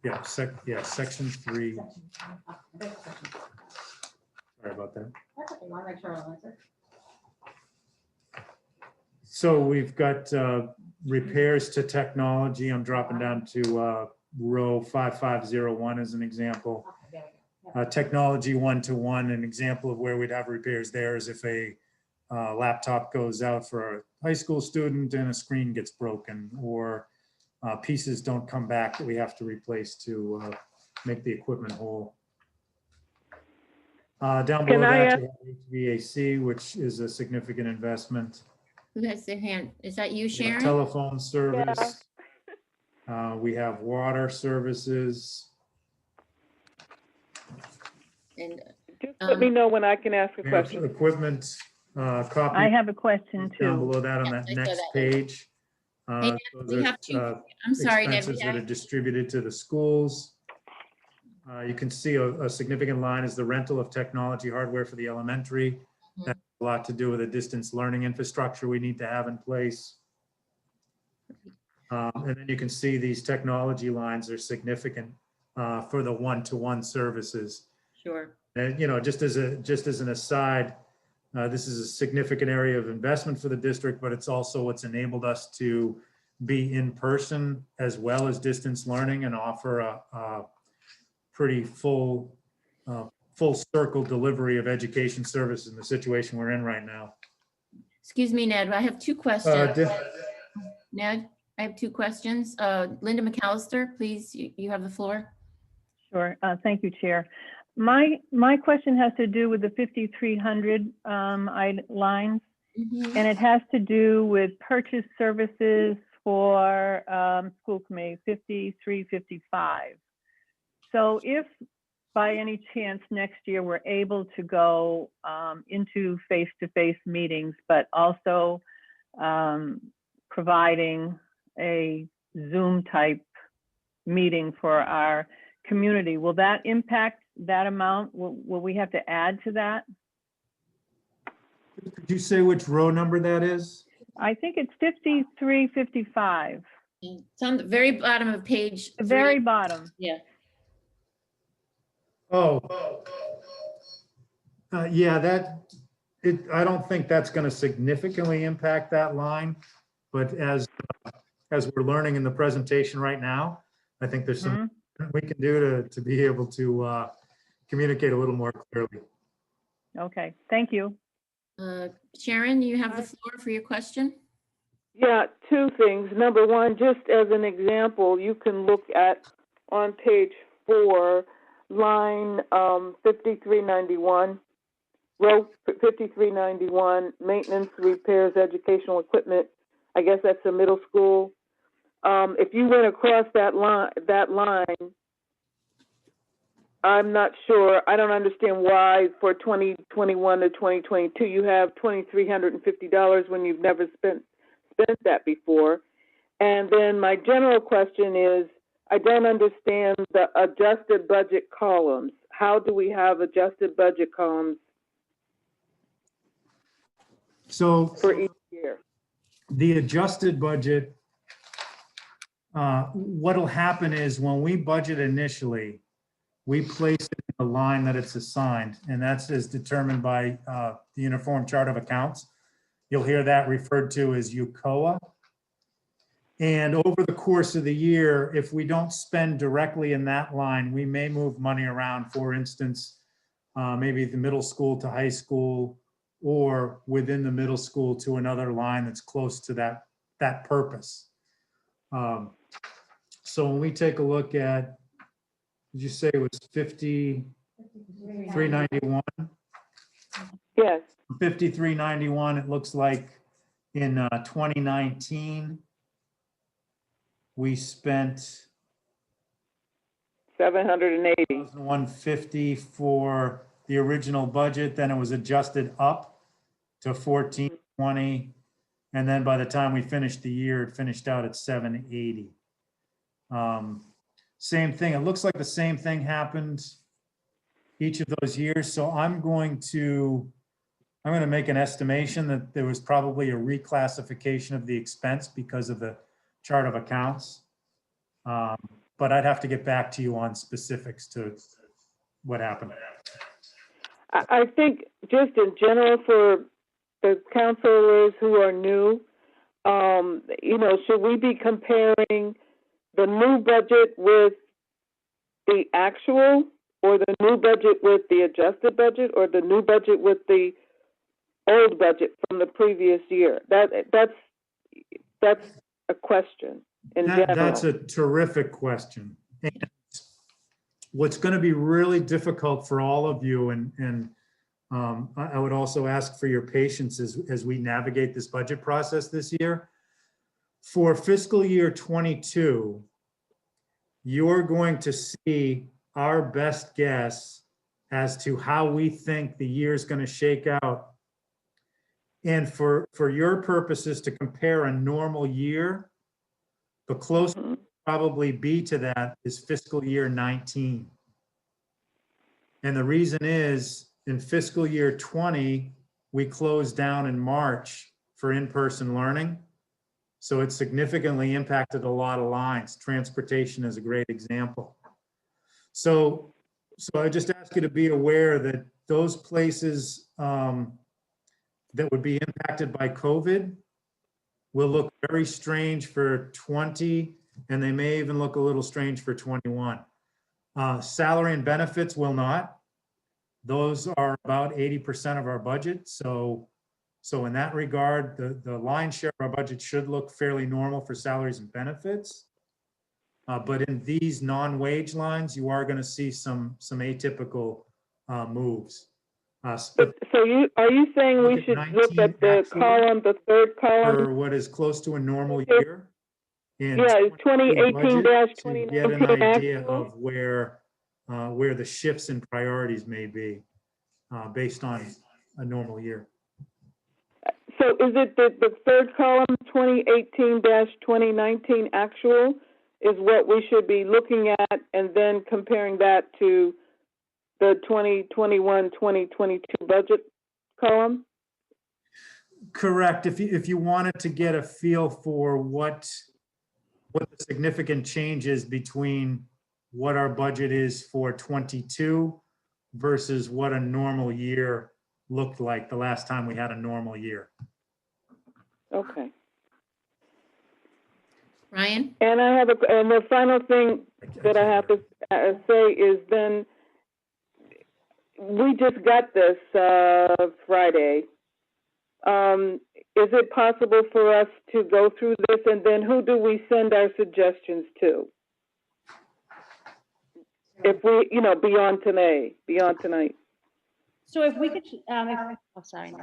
Speaker 4: Yeah, section 3. Sorry about that. So we've got repairs to technology. I'm dropping down to row 5501 as an example. Technology 1-to-1, an example of where we'd have repairs there is if a laptop goes out for a high school student and a screen gets broken, or pieces don't come back that we have to replace to make the equipment whole. Down below that, you have HVAC, which is a significant investment.
Speaker 1: Who has their hand? Is that you,
Speaker 4: We have
Speaker 1: Sharon?
Speaker 4: telephone service. We have water services.
Speaker 1: And
Speaker 5: Just let me know when I can ask a
Speaker 4: We have
Speaker 5: question.
Speaker 4: equipment, copy.
Speaker 11: I have a question
Speaker 4: Down
Speaker 11: too.
Speaker 4: below that on
Speaker 1: Yes,
Speaker 4: that
Speaker 1: I saw
Speaker 4: next
Speaker 1: that.
Speaker 4: page.
Speaker 1: Hey,
Speaker 4: Those
Speaker 1: we
Speaker 4: are,
Speaker 1: have to- I'm sorry, Ned.
Speaker 4: expenses that are distributed to the schools. You can see a significant line is the rental of technology hardware for the elementary.
Speaker 1: Mhm.
Speaker 4: That has a lot to do with the distance learning infrastructure we need to have in place. And then you can see these technology lines are significant for the one-to-one services.
Speaker 1: Sure.
Speaker 4: And, you know, just as an aside, this is a significant area of investment for the district, but it's also what's enabled us to be in person as well as distance learning and offer a pretty full circle delivery of education services in the situation we're in right now.
Speaker 1: Excuse me, Ned, I have two questions. Ned, I have two questions. Linda McAllister, please, you have the floor.
Speaker 5: Sure. Thank you, Chair. My question has to do with the 5,300 lines, and it has to do with purchase services for school committee 5355. So if by any chance next year we're able to go into face-to-face meetings, but also providing a Zoom type meeting for our community, will that impact that amount? Will we have to add to that?
Speaker 4: Could you say which row number that is?
Speaker 5: I think it's 5355,
Speaker 1: It's on the very bottom of page
Speaker 5: the very
Speaker 1: 3.
Speaker 5: bottom.
Speaker 1: Yeah.
Speaker 4: Yeah, I don't think that's going to significantly impact that line, but as we're learning in the presentation right now, I think there's some we can do to be able to communicate a little more clearly.
Speaker 5: Okay, thank you.
Speaker 1: Sharon, you have the floor for your question.
Speaker 5: Yeah, two things. Number one, just as an example, you can look at on page 4, line 5391, row 5391, maintenance, repairs, educational equipment. I guess that's the middle school. If you went across that line, I'm not sure. I don't understand why for 2021 to 2022 you have $2,350 when you've never spent that before. And then my general question is, I don't understand the adjusted budget columns. How do we have adjusted budget columns
Speaker 4: So
Speaker 5: for each year?
Speaker 4: the adjusted budget, what'll happen is when we budget initially, we place it in the line that it's assigned, and that's as determined by the Uniform Chart of Accounts. You'll hear that referred to as UCOA. And over the course of the year, if we don't spend directly in that line, we may move money around. For instance, maybe the middle school to high school, or within the middle school to another line that's close to that purpose. So when we take a look at, did you say it was 5391?
Speaker 5: Yes.
Speaker 4: 5391, it looks like in 2019, we spent
Speaker 5: 780.
Speaker 4: 150 for the original budget, then it was adjusted up to 1420. And then by the time we finished the year, it finished out at 780. Same thing, it looks like the same thing happened each of those years. So I'm going to make an estimation that there was probably a reclassification of the expense because of the chart of accounts. But I'd have to get back to you on specifics to what happened.
Speaker 5: I think just in general for the counselors who are new, should we be comparing the new budget with the actual, or the new budget with the adjusted budget, or the new budget with the old budget from the previous year? That's a question in general.
Speaker 4: That's a terrific question. And what's going to be really difficult for all of you, and I would also ask for your patience as we navigate this budget process this year. For fiscal year 22, you're going to see our best guess as to how we think the year is going to shake out. And for your purposes to compare a normal year, the closest probably be to that is fiscal year 19. And the reason is, in fiscal year 20, we closed down in March for in-person learning. So it significantly impacted a lot of lines. Transportation is a great example. So I just ask you to be aware that those places that would be impacted by COVID will look very strange for 20, and they may even look a little strange for 21. Salary and benefits will not. Those are about 80% of our budget. So in that regard, the lion's share of our budget should look fairly normal for salaries and benefits. But in these non-wage lines, you are going to see some atypical moves.
Speaker 5: So are you saying
Speaker 4: Look
Speaker 5: we
Speaker 4: at
Speaker 5: should
Speaker 4: 19
Speaker 5: look at the
Speaker 4: actual
Speaker 5: column, the third column?
Speaker 4: For what is close to a normal year? And
Speaker 5: Yeah, it's 2018
Speaker 4: to get an
Speaker 5: 2019
Speaker 4: idea
Speaker 5: actual.
Speaker 4: of where the shifts in priorities may be based on a normal year.
Speaker 5: So is it the third column, 2018-2019 actual, is what we should be looking at, and then comparing that to the 2021-2022 budget column?
Speaker 4: Correct. If you wanted to get a feel for what the significant change is between what our budget is for 22 versus what a normal year looked like the last time we had a normal year.
Speaker 5: Okay.
Speaker 1: Ryan?
Speaker 5: And and the final thing that I have to say is then we just got this Friday. Is it possible for us to go through this, and then who do we send our suggestions to? If we, beyond tonight.
Speaker 3: So if we could, sorry.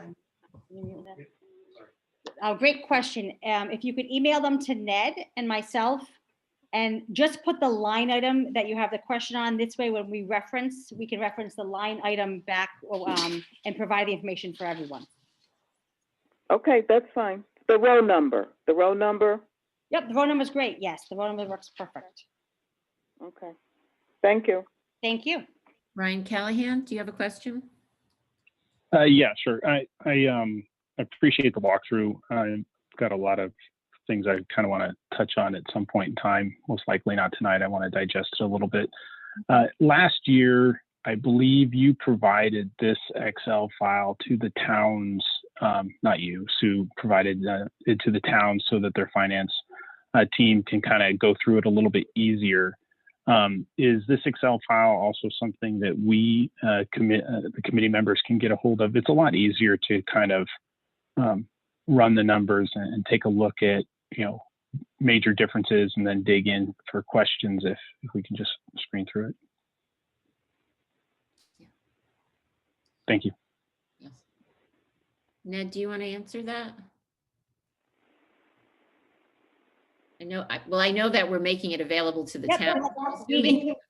Speaker 3: Oh, great question. If you could email them to Ned and myself and just put the line item that you have the question on. This way, when we can reference the line item back and provide the information for everyone.
Speaker 5: Okay, that's fine. The row number.
Speaker 3: Yep, the row number is great. Yes, the row number works perfect.
Speaker 5: Okay, thank you.
Speaker 3: Thank you.
Speaker 1: Ryan Callahan, do you have a question?
Speaker 7: Yeah, sure. I appreciate the walkthrough. I've got a lot of things I kind of want to touch on at some point in time. Most likely not tonight. I want to digest it a little bit. Last year, I believe you provided this Excel file to the towns, not you, Sue provided it to the towns so that their finance team can kind of go through it a little bit easier. Is this Excel file also something that we, the committee members, can get a hold of? It's a lot easier to kind of run the numbers and take a look at, major differences and then dig in for questions if we can just screen through it.
Speaker 1: Yeah.
Speaker 7: Thank you.
Speaker 1: Yes. Ned, do you want to answer that? I know that we're making it available to the town.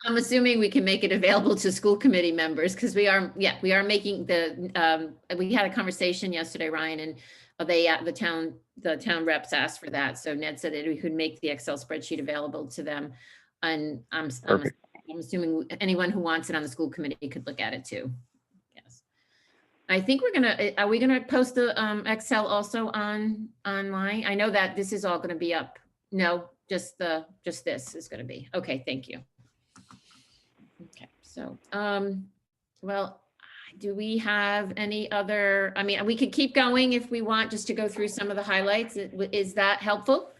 Speaker 1: I'm assuming we can make it available to school committee members because we are making we had a conversation yesterday, Ryan, and the town reps asked for that. So Ned said that we could make the Excel spreadsheet available to them. And I'm assuming anyone who wants it on the school committee could look at it too. Yes. I think are we gonna post the Excel also online? I know that this is all gonna be up. No, just this is going to be. Okay, thank you. Okay, so, well, do we have any other, we could keep going if we want, just to go through some of the highlights. Is that helpful?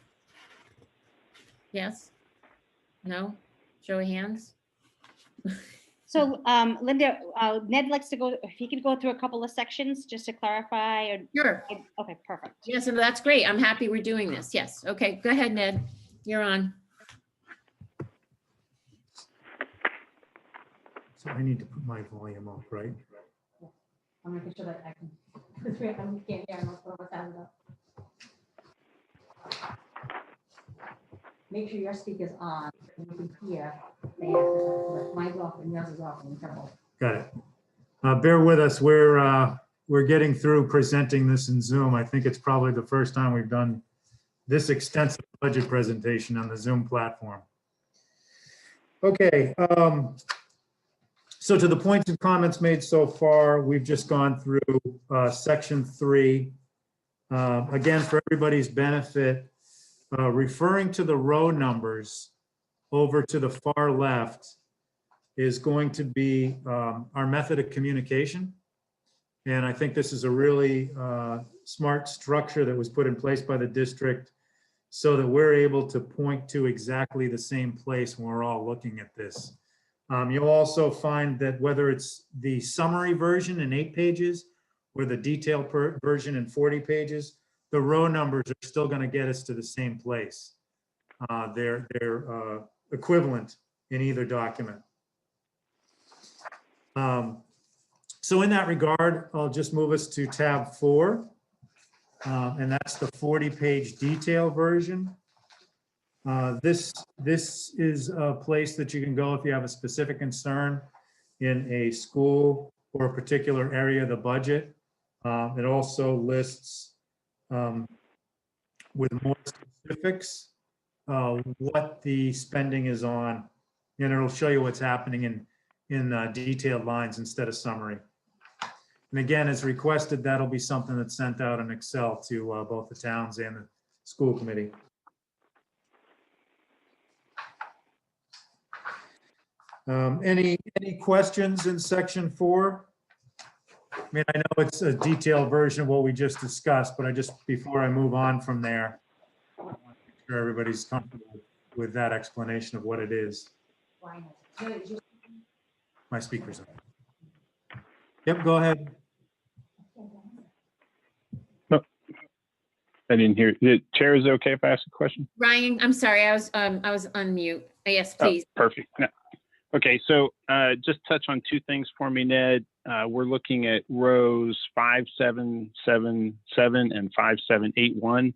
Speaker 1: Yes? No? Show of hands?
Speaker 3: So Linda, Ned likes to go, if he could go through a couple of sections just to clarify.
Speaker 1: Sure.
Speaker 3: Okay, perfect.
Speaker 1: Yes, and that's great. I'm happy we're doing this. Yes. Okay, go ahead, Ned. You're on.
Speaker 4: So I need to put my volume up, right?
Speaker 11: I'm making sure that I can, because we can't hear most of what's happening. Make sure your speaker's on, so you can hear. Mine's off and yours is off in trouble.
Speaker 4: Got it. Bear with us. We're getting through presenting this in Zoom. I think it's probably the first time we've done this extensive budget presentation on the Zoom platform. Okay. So to the points and comments made so far, we've just gone through section 3. Again, for everybody's benefit, referring to the row numbers over to the far left is going to be our method of communication. And I think this is a really smart structure that was put in place by the district so that we're able to point to exactly the same place when we're all looking at this. You'll also find that whether it's the summary version in 8 pages or the detailed version in 40 pages, the row numbers are still going to get us to the same place. They're equivalent in either document. So in that regard, I'll just move us to tab 4, and that's the 40-page detail version. This is a place that you can go if you have a specific concern in a school or a particular area of the budget. It also lists with more specifics what the spending is on, and it'll show you what's happening in detailed lines instead of summary. And again, as requested, that'll be something that's sent out in Excel to both the towns and the school committee. Any questions in section 4? I mean, I know it's a detailed version of what we just discussed, but before I move on from there, I want to make sure everybody's comfortable with that explanation of what it is. My speaker's on. Yep, go ahead.
Speaker 7: No, I didn't hear. The chair, is it okay if I ask a question?
Speaker 1: Ryan, I'm sorry, I was on mute. Yes, please.
Speaker 7: Oh, perfect. No. Okay, so just touch on 2 things for me, Ned. We're looking at rows 5777 and 5781.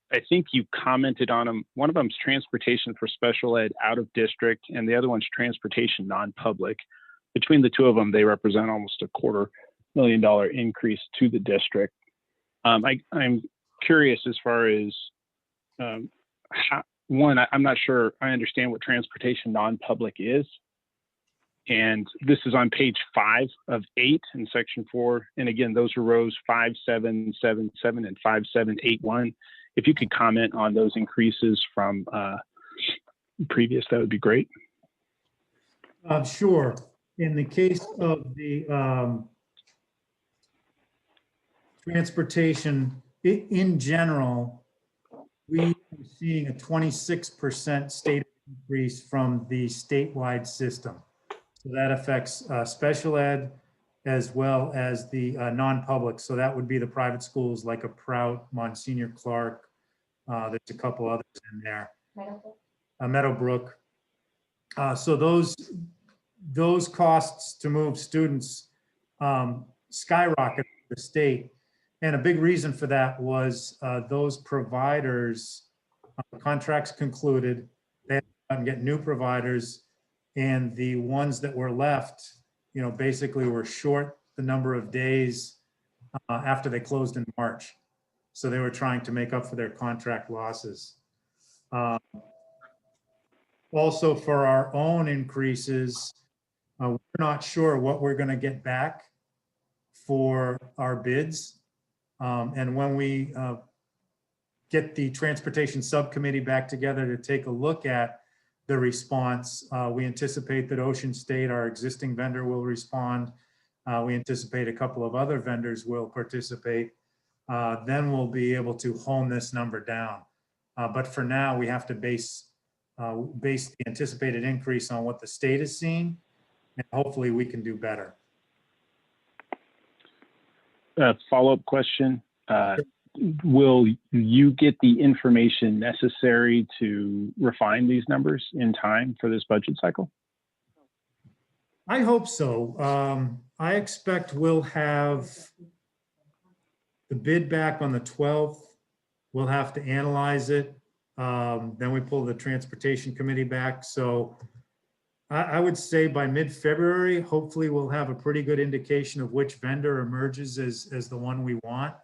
Speaker 7: I think you commented on them. One of them is transportation for special ed out of district, and the other one's transportation non-public. Between the 2 of them, they represent almost a $250,000 increase to the district. I'm curious as far as how, one, I'm not sure I understand what transportation non-public is. And this is on page 5 of 8 in section 4. And again, those are rows 5777 and 5781. If you could comment on those increases from previous, that would be great.
Speaker 4: Sure. In the case of the transportation, in general, we are seeing a 26% state increase from the statewide system. So that affects special ed as well as the non-public. So that would be the private schools like a Prout, Monsignor Clark. There's a couple others in there. Meadowbrook. So those costs to move students skyrocket the state. And a big reason for that was those providers, contracts concluded, they had to get new providers, and the ones that were left, basically were short the number of days after they closed in March. So they were trying to make up for their contract losses. Also, for our own increases, we're not sure what we're going to get back for our bids. And when we get the transportation subcommittee back together to take a look at the response, we anticipate that Ocean State, our existing vendor, will respond. We anticipate a couple of other vendors will participate. Then we'll be able to hone this number down. But for now, we have to base the anticipated increase on what the state is seeing, and hopefully we can do better.
Speaker 7: Follow-up question. Will you get the information necessary to refine these numbers in time for this budget cycle?
Speaker 4: I hope so. I expect we'll have the bid back on the 12th. We'll have to analyze it. Then we pull the transportation committee back. So I would say by mid-February, hopefully we'll have a pretty good indication of which vendor emerges as the one we want.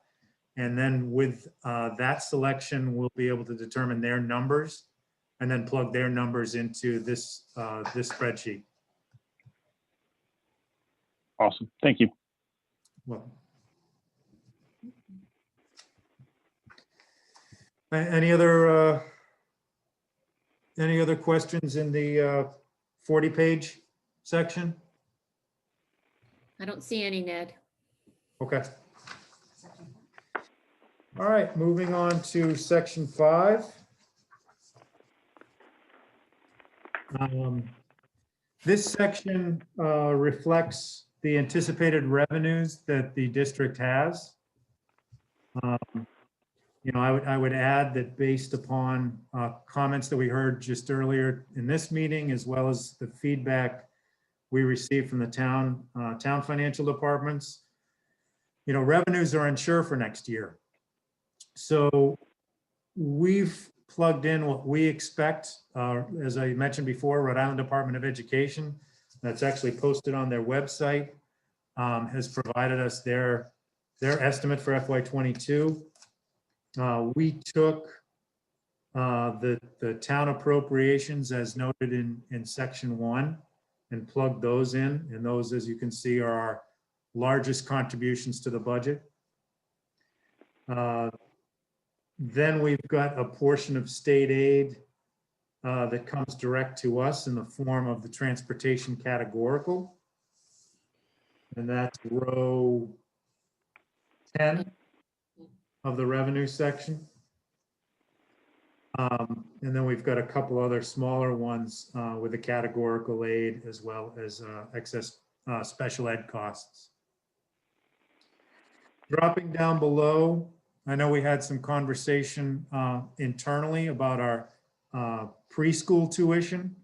Speaker 4: And then with that selection, we'll be able to determine their numbers and then plug their numbers into this spreadsheet.
Speaker 7: Awesome. Thank you.
Speaker 4: Well. Any other questions in the 40-page section?
Speaker 1: I don't see any, Ned.
Speaker 4: Okay. All right, moving on to section 5. This section reflects the anticipated revenues that the district has. I would add that based upon comments that we heard just earlier in this meeting, as well as the feedback we received from the town financial departments, revenues are unsure for next year. So we've plugged in what we expect, as I mentioned before, Rhode Island Department of Education, that's actually posted on their website, has provided us their estimate for FY22. We took the town appropriations as noted in section 1 and plugged those in. And those, as you can see, are our largest contributions to the budget. Then we've got a portion of state aid that comes direct to us in the form of the transportation categorical. And that's row 10 of the revenue section. And then we've got a couple other smaller ones with the categorical aid as well as excess special ed costs. Dropping down below, I know we had some conversation internally about our preschool tuition.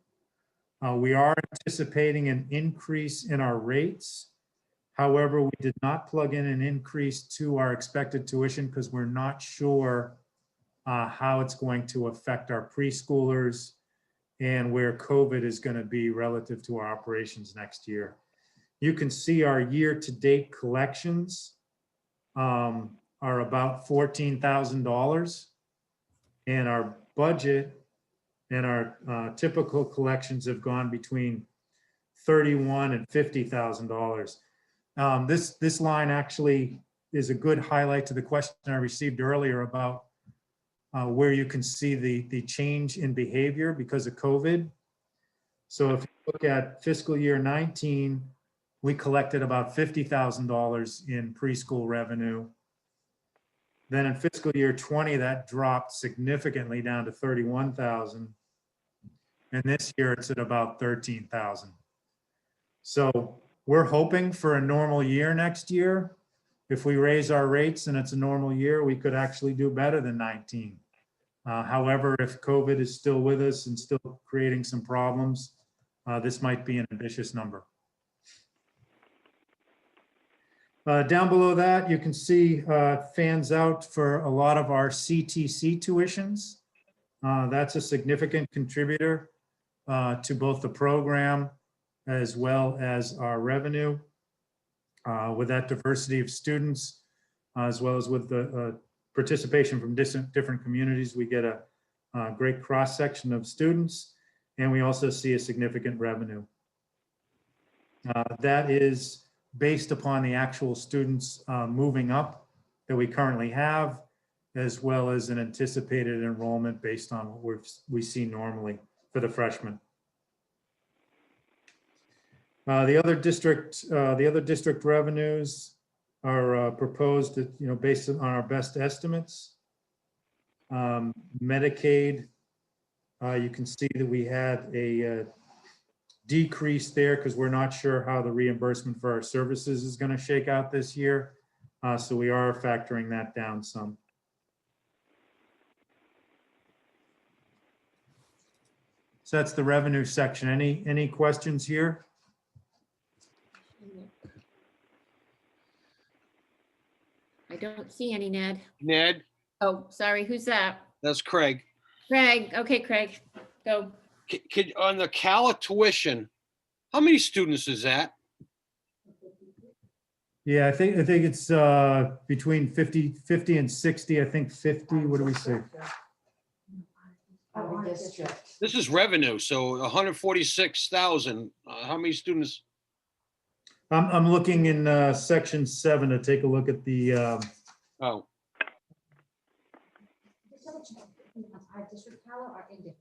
Speaker 4: We are anticipating an increase in our rates. However, we did not plug in an increase to our expected tuition because we're not sure how it's going to affect our preschoolers and where COVID is going to be relative to our operations next year. You can see our year-to-date collections are about $14,000, and our budget and our typical collections have gone between $31,000 and $50,000. This line actually is a good highlight to the question I received earlier about where you can see the change in behavior because of COVID. So if you look at fiscal year 19, we collected about $50,000 in preschool revenue. Then in fiscal year 20, that dropped significantly down to 31,000. And this year it's at about 13,000. So we're hoping for a normal year next year. If we raise our rates and it's a normal year, we could actually do better than 19. However, if COVID is still with us and still creating some problems, this might be an ambitious number. Down below that, you can see fans out for a lot of our CTC tuitions. That's a significant contributor to both the program as well as our revenue. With that diversity of students, as well as with the participation from different communities, we get a great cross-section of students, and we also see a significant revenue. That is based upon the actual students moving up that we currently have, as well as an anticipated enrollment based on what we see normally for the freshmen. The other district revenues are proposed, based on our best estimates. Medicaid, you can see that we had a decrease there because we're not sure how the reimbursement for our services is going to shake out this year. So we are factoring that down some. So that's the revenue section. Any questions here?
Speaker 1: I don't see any, Ned.
Speaker 12: Ned,
Speaker 1: Oh, sorry, who's that?
Speaker 12: that's Craig.
Speaker 1: Craig. Okay, Craig, go.
Speaker 12: On the CALA tuition, how many students is that?
Speaker 4: Yeah, I think it's between 50 and 60. I think 50. What do we say?
Speaker 12: This is revenue, so 146,000. How many students?
Speaker 4: I'm looking in section 7 to take a look at the,
Speaker 12: Oh,
Speaker 11: Our district power or in district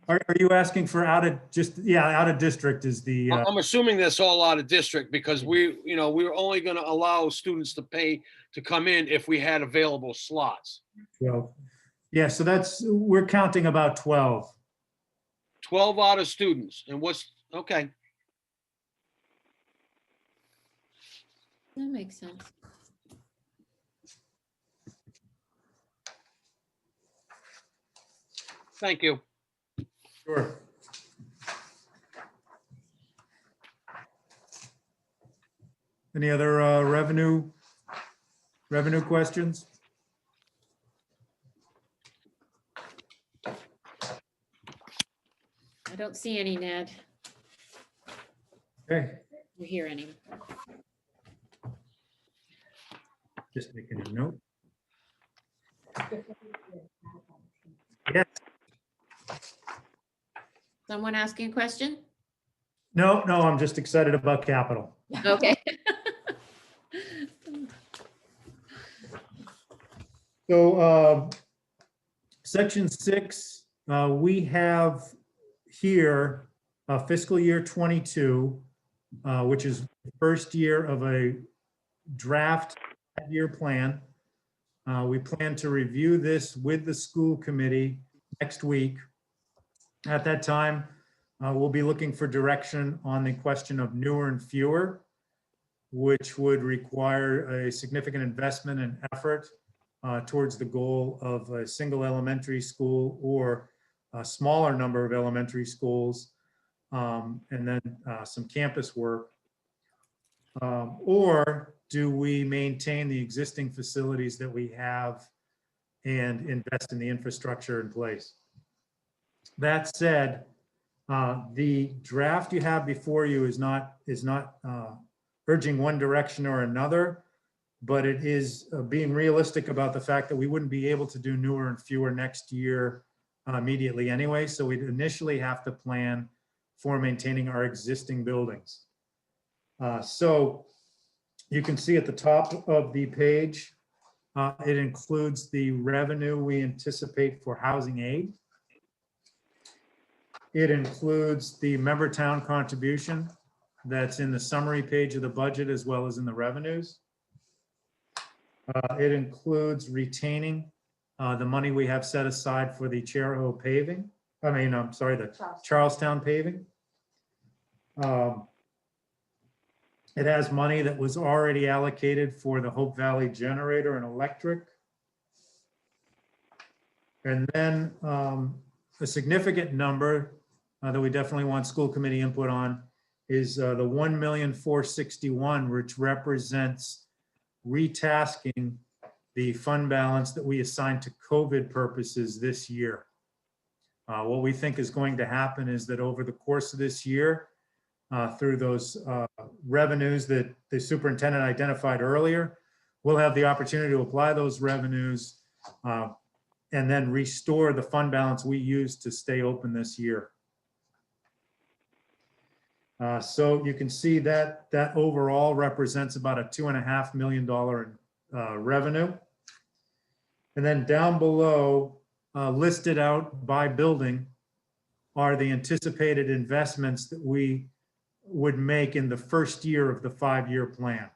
Speaker 4: are you asking for out of district is the,
Speaker 12: I'm assuming that's all out of district because we were only going to allow students to pay to come in if we had available slots.
Speaker 4: 12. Yeah, so we're counting about 12.
Speaker 12: 12 out of students. And okay.
Speaker 1: That makes sense.
Speaker 12: Thank you.
Speaker 4: Sure. Any other revenue questions?
Speaker 1: I don't see any, Ned.
Speaker 4: Okay,
Speaker 1: You hear any?
Speaker 4: just making a note. Yes.
Speaker 1: Someone asking a question?
Speaker 4: No, I'm just excited about capital.
Speaker 1: Okay.
Speaker 4: So section 6, we have here fiscal year 22, which is the first year of a draft year plan. We plan to review this with the school committee next week. At that time, we'll be looking for direction on the question of newer and fewer, which would require a significant investment and effort towards the goal of a single elementary school or a smaller number of elementary schools, and then some campus work. Or do we maintain the existing facilities that we have and invest in the infrastructure in place? That said, the draft you have before you is not urging one direction or another, but it is being realistic about the fact that we wouldn't be able to do newer and fewer next year immediately anyway. So we'd initially have to plan for maintaining our existing buildings. So you can see at the top of the page, it includes the revenue we anticipate for housing aid. It includes the member town contribution that's in the summary page of the budget as well as in the revenues. It includes retaining the money we have set aside for the Charahoe paving. The Charlestown paving. It has money that was already allocated for the Hope Valley generator and electric. And then a significant number that we definitely want school committee input on is the 1,461,000, which represents retasking the fund balance that we assigned to COVID purposes this year. What we think is going to happen is that over the course of this year, through those revenues that the superintendent identified earlier, we'll have the opportunity to apply those revenues and then restore the fund balance we used to stay open this year. So you can see that overall represents about a $2.5 million revenue. And then down below, listed out by building, are the anticipated investments that we would make in the first year of the 5-year plan.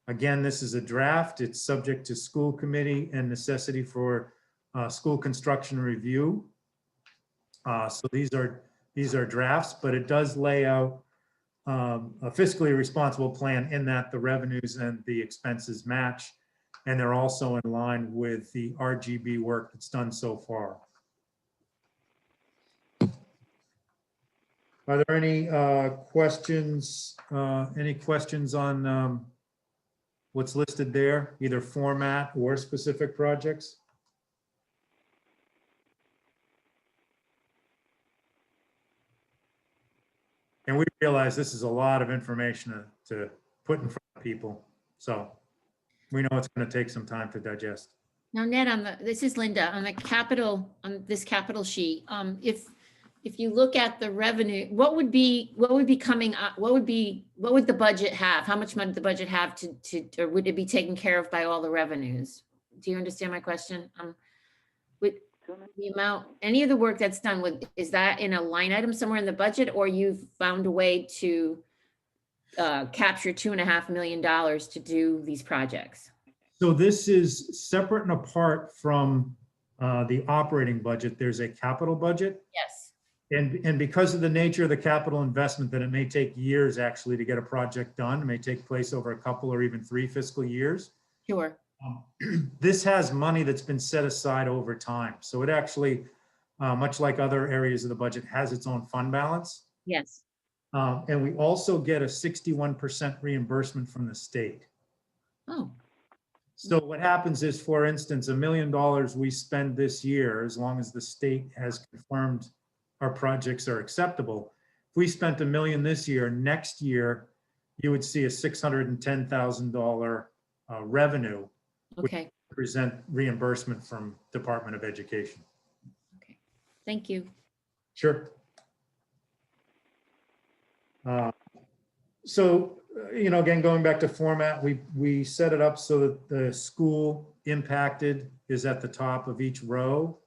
Speaker 4: Again, this is a draft. It's subject to school committee and necessity for school construction review. So these are drafts, but it does lay out a fiscally responsible plan in that the revenues and the expenses match, and they're also in line with the RGB work that's done so far. Are there any questions? Any questions on what's listed there, either format or specific projects? And we realize this is a lot of information to put in front of people. So we know it's going to take some time to digest.
Speaker 1: Now, Ned, this is Linda, on the capital, on this capital sheet, if you look at the revenue, what would be coming up? What would the budget have? How much money the budget have or would it be taken care of by all the revenues? Do you understand my question? With the amount, any of the work that's done with, is that in a line item somewhere in the budget, or you've found a way to capture $2.5 million to do these projects?
Speaker 4: So this is separate and apart from the operating budget. There's a capital budget.
Speaker 1: Yes.
Speaker 4: And because of the nature of the capital investment, that it may take years actually to get a project done, it may take place over a couple or even 3 fiscal years.
Speaker 1: Sure.
Speaker 4: This has money that's been set aside over time. So it actually, much like other areas of the budget, has its own fund balance.
Speaker 1: Yes.
Speaker 4: And we also get a 61% reimbursement from the state.
Speaker 1: Oh,
Speaker 4: So what happens is, for instance, $1 million we spend this year, as long as the state has confirmed our projects are acceptable. If we spent $1 million this year, next year, you would see a $610,000 revenue,
Speaker 1: okay.
Speaker 4: present reimbursement from Department of Education.
Speaker 1: Okay. Thank you.
Speaker 4: Sure. So, again, going back to format, we set it up so that the school impacted is at the top of each row.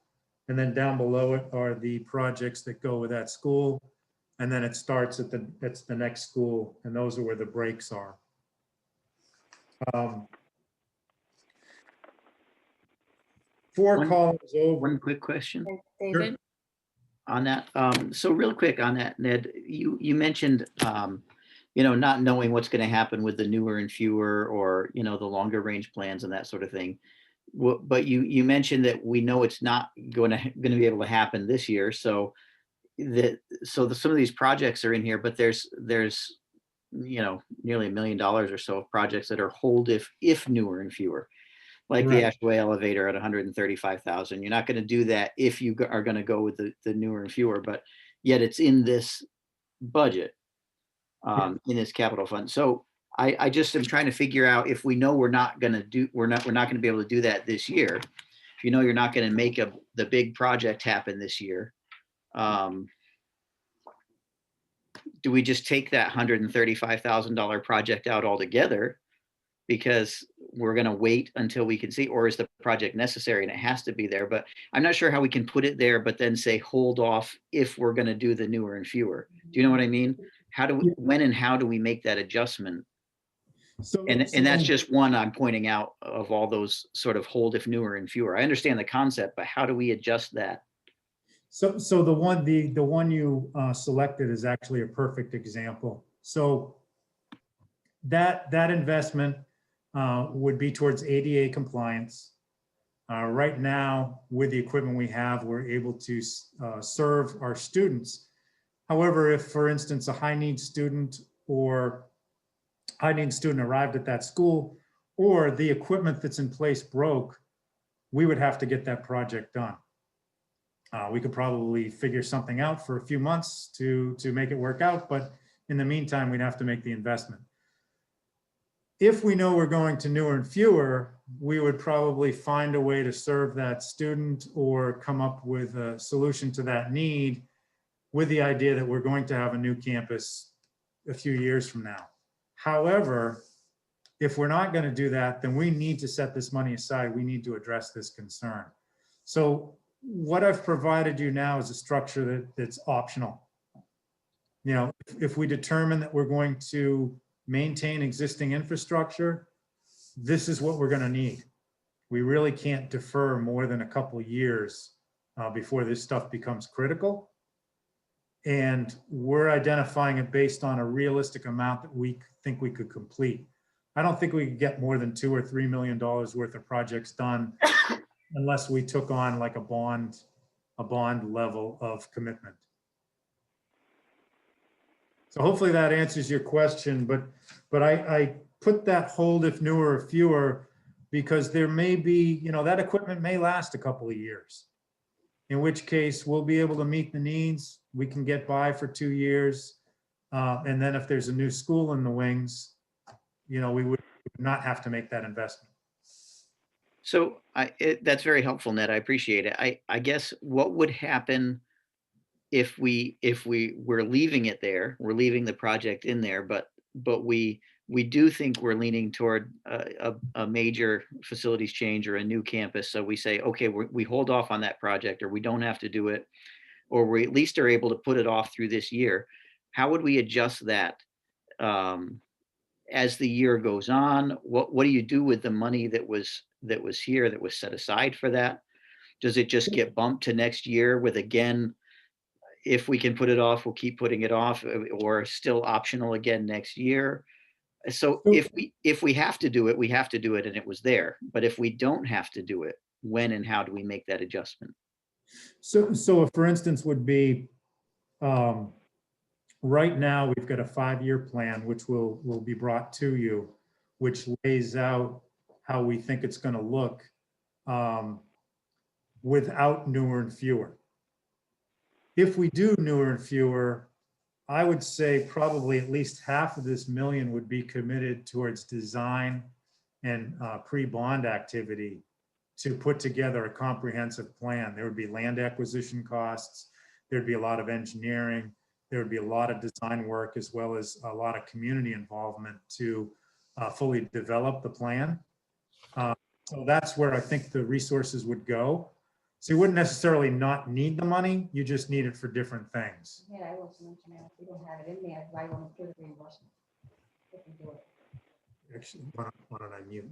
Speaker 4: And then down below it are the projects that go with that school. And then it starts at that's the next school, and those are where the breaks are. 4
Speaker 6: One-
Speaker 4: columns over.
Speaker 6: One quick question
Speaker 1: David?
Speaker 6: on that. So real quick on that, Ned, you mentioned, not knowing what's going to happen with the newer and fewer, or, the longer range plans and that sort of thing. But you mentioned that we know it's not going to be able to happen this year. So some of these projects are in here, but there's nearly $1 million or so of projects that are hold if newer and fewer, like the
Speaker 4: Right.
Speaker 6: Ashway elevator at 135,000. You're not going to do that if you are going to go with the newer and fewer, but yet it's in this budget, in this capital fund. So I just am trying to figure out, if we know we're not going to be able to do that this year. If you're not going to make the big project happen this year, do we just take that $135,000 project out altogether because we're going to wait until we can see, or is the project necessary and it has to be there? But I'm not sure how we can put it there, but then say hold off if we're going to do the newer and fewer. Do you know what I mean? When and how do we make that adjustment?
Speaker 4: So,
Speaker 6: And that's just one I'm pointing out of all those sort of hold if newer and fewer. I understand the concept, but how do we adjust that?
Speaker 4: So the one you selected is actually a perfect example. So that investment would be towards ADA compliance. Right now, with the equipment we have, we're able to serve our students. However, if, for instance, a high-need student arrived at that school, or the equipment that's in place broke, we would have to get that project done. We could probably figure something out for a few months to make it work out, but in the meantime, we'd have to make the investment. If we know we're going to newer and fewer, we would probably find a way to serve that student or come up with a solution to that need, with the idea that we're going to have a new campus a few years from now. However, if we're not going to do that, then we need to set this money aside. We need to address this concern. So what I've provided you now is a structure that's optional. If we determine that we're going to maintain existing infrastructure, this is what we're going to need. We really can't defer more than a couple of years before this stuff becomes critical. And we're identifying it based on a realistic amount that we think we could complete. I don't think we could get more than $2 or $3 million worth of projects done unless we took on like a bond level of commitment. So hopefully that answers your question, but I put that hold if newer or fewer because there may be, that equipment may last a couple of years, in which case we'll be able to meet the needs. We can get by for 2 years. And then if there's a new school in the wings, we would not have to make that investment.
Speaker 6: So that's very helpful, Ned. I appreciate it. I guess what would happen if we're leaving it there, we're leaving the project in there, but we do think we're leaning toward a major facilities change or a new campus. So we say, okay, we hold off on that project, or we don't have to do it, or we at least are able to put it off through this year. How would we adjust that as the year goes on? What do you do with the money that was here, that was set aside for that? Does it just get bumped to next year with, again, if we can put it off, we'll keep putting it off, or still optional again next year? So if we have to do it, we have to do it, and it was there. But if we don't have to do it, when and how do we make that adjustment?
Speaker 4: So for instance would be, right now, we've got a 5-year plan, which will be brought to you, which lays out how we think it's going to look without newer and fewer. If we do newer and fewer, I would say probably at least half of this million would be committed towards design and pre-bond activity to put together a comprehensive plan. There would be land acquisition costs, there'd be a lot of engineering, there would be a lot of design work, as well as a lot of community involvement to fully develop the plan. So that's where I think the resources would go. So you wouldn't necessarily not need the money, you just need it for different things.
Speaker 11: Yeah, I also mentioned that if we don't have it in there, why won't we do the reimbursement? If we do it.
Speaker 4: Actually, why don't I mute?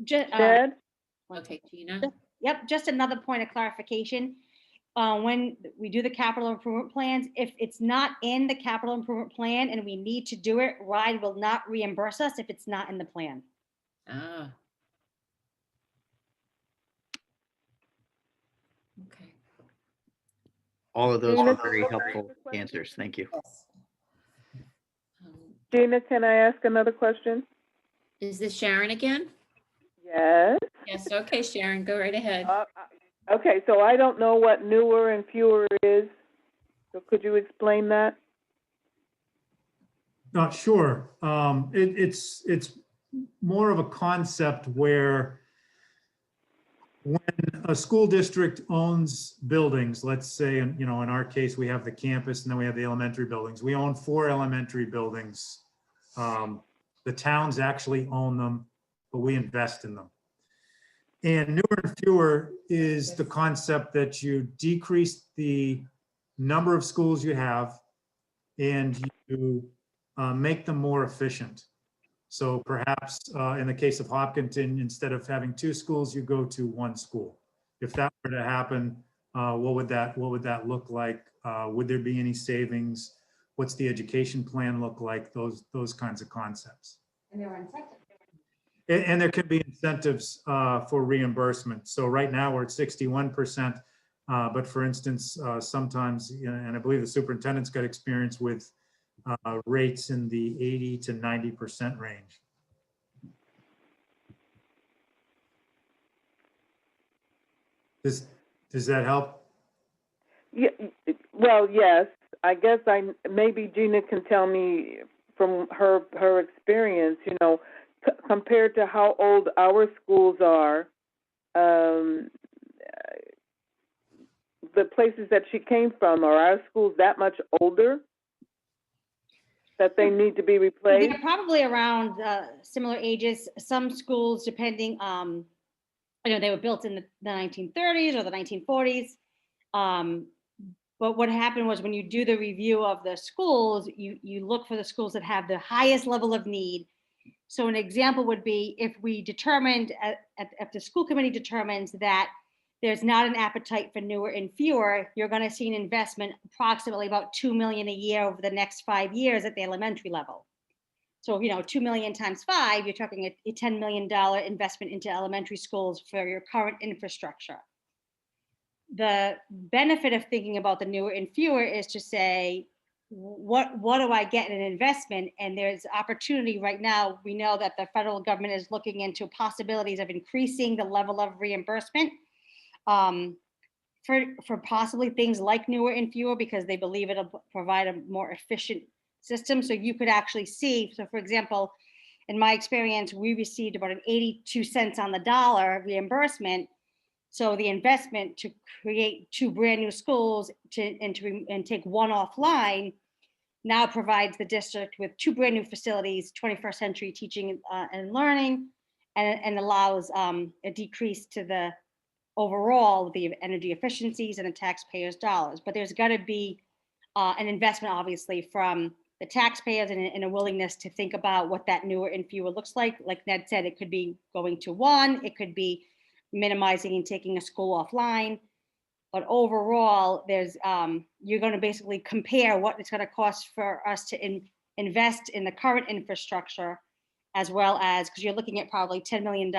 Speaker 5: Ted?
Speaker 1: Okay, Gina.
Speaker 3: Yep, just another point of clarification. When we do the capital improvement plans, if it's not in the capital improvement plan and we need to do it, RIDE will not reimburse us if it's not in the plan.
Speaker 1: Ah. Okay.
Speaker 6: All of those
Speaker 5: Gina,
Speaker 6: are very
Speaker 5: can I
Speaker 6: helpful
Speaker 5: ask a question?
Speaker 6: answers. Thank you.
Speaker 5: Gina, can I ask another question?
Speaker 1: Is this Sharon again?
Speaker 5: Yes.
Speaker 1: Yes, okay, Sharon, go right ahead.
Speaker 5: Okay, so I don't know what newer and fewer is. So could you explain that?
Speaker 4: Not sure. It's more of a concept where when a school district owns buildings, let's say, in our case, we have the campus and then we have the elementary buildings. We own 4 elementary buildings. The towns actually own them, but we invest in them. And newer and fewer is the concept that you decrease the number of schools you have and you make them more efficient. So perhaps in the case of Hopkinton, instead of having 2 schools, you go to 1 school. If that were to happen, what would that look like? Would there be any savings? What's the education plan look like? Those kinds of concepts.
Speaker 11: And there are incentives.
Speaker 4: And there can be incentives for reimbursement. So right now we're at 61%, but for instance, sometimes, and I believe the superintendent's got experience with rates in the 80 to 90% range. Does that help?
Speaker 5: Yeah, well, yes. I guess maybe Gina can tell me from her experience, compared to how old our schools are, the places that she came from, are our schools that much older that they need to be replaced?
Speaker 3: They're probably around similar ages. Some schools, depending, they were built in the 1930s or the 1940s. But what happened was when you do the review of the schools, you look for the schools that have the highest level of need. So an example would be if we determined, if the school committee determines that there's not an appetite for newer and fewer, you're going to see an investment approximately about $2 million a year over the next 5 years at the elementary level. So, $2 million times 5, you're talking a $10 million investment into elementary schools for your current infrastructure. The benefit of thinking about the newer and fewer is to say, what do I get in an investment? And there's opportunity right now. We know that the federal government is looking into possibilities of increasing the level of reimbursement for possibly things like newer and fewer, because they believe it'll provide a more efficient system. So you could actually see, so for example, in my experience, we received about an 82 cents on the dollar reimbursement. So the investment to create 2 brand new schools and take one offline now provides the district with 2 brand new facilities, 21st century teaching and learning, and allows a decrease to the overall the energy efficiencies and the taxpayers' dollars. But there's got to be an investment, obviously, from the taxpayers and a willingness to think about what that newer and fewer looks like. Like Ned said, it could be going to 1, it could be minimizing and taking a school offline. But overall, there's you're going to basically compare what it's going to cost for us to invest in the current infrastructure, as well as, because you're looking at probably $10 million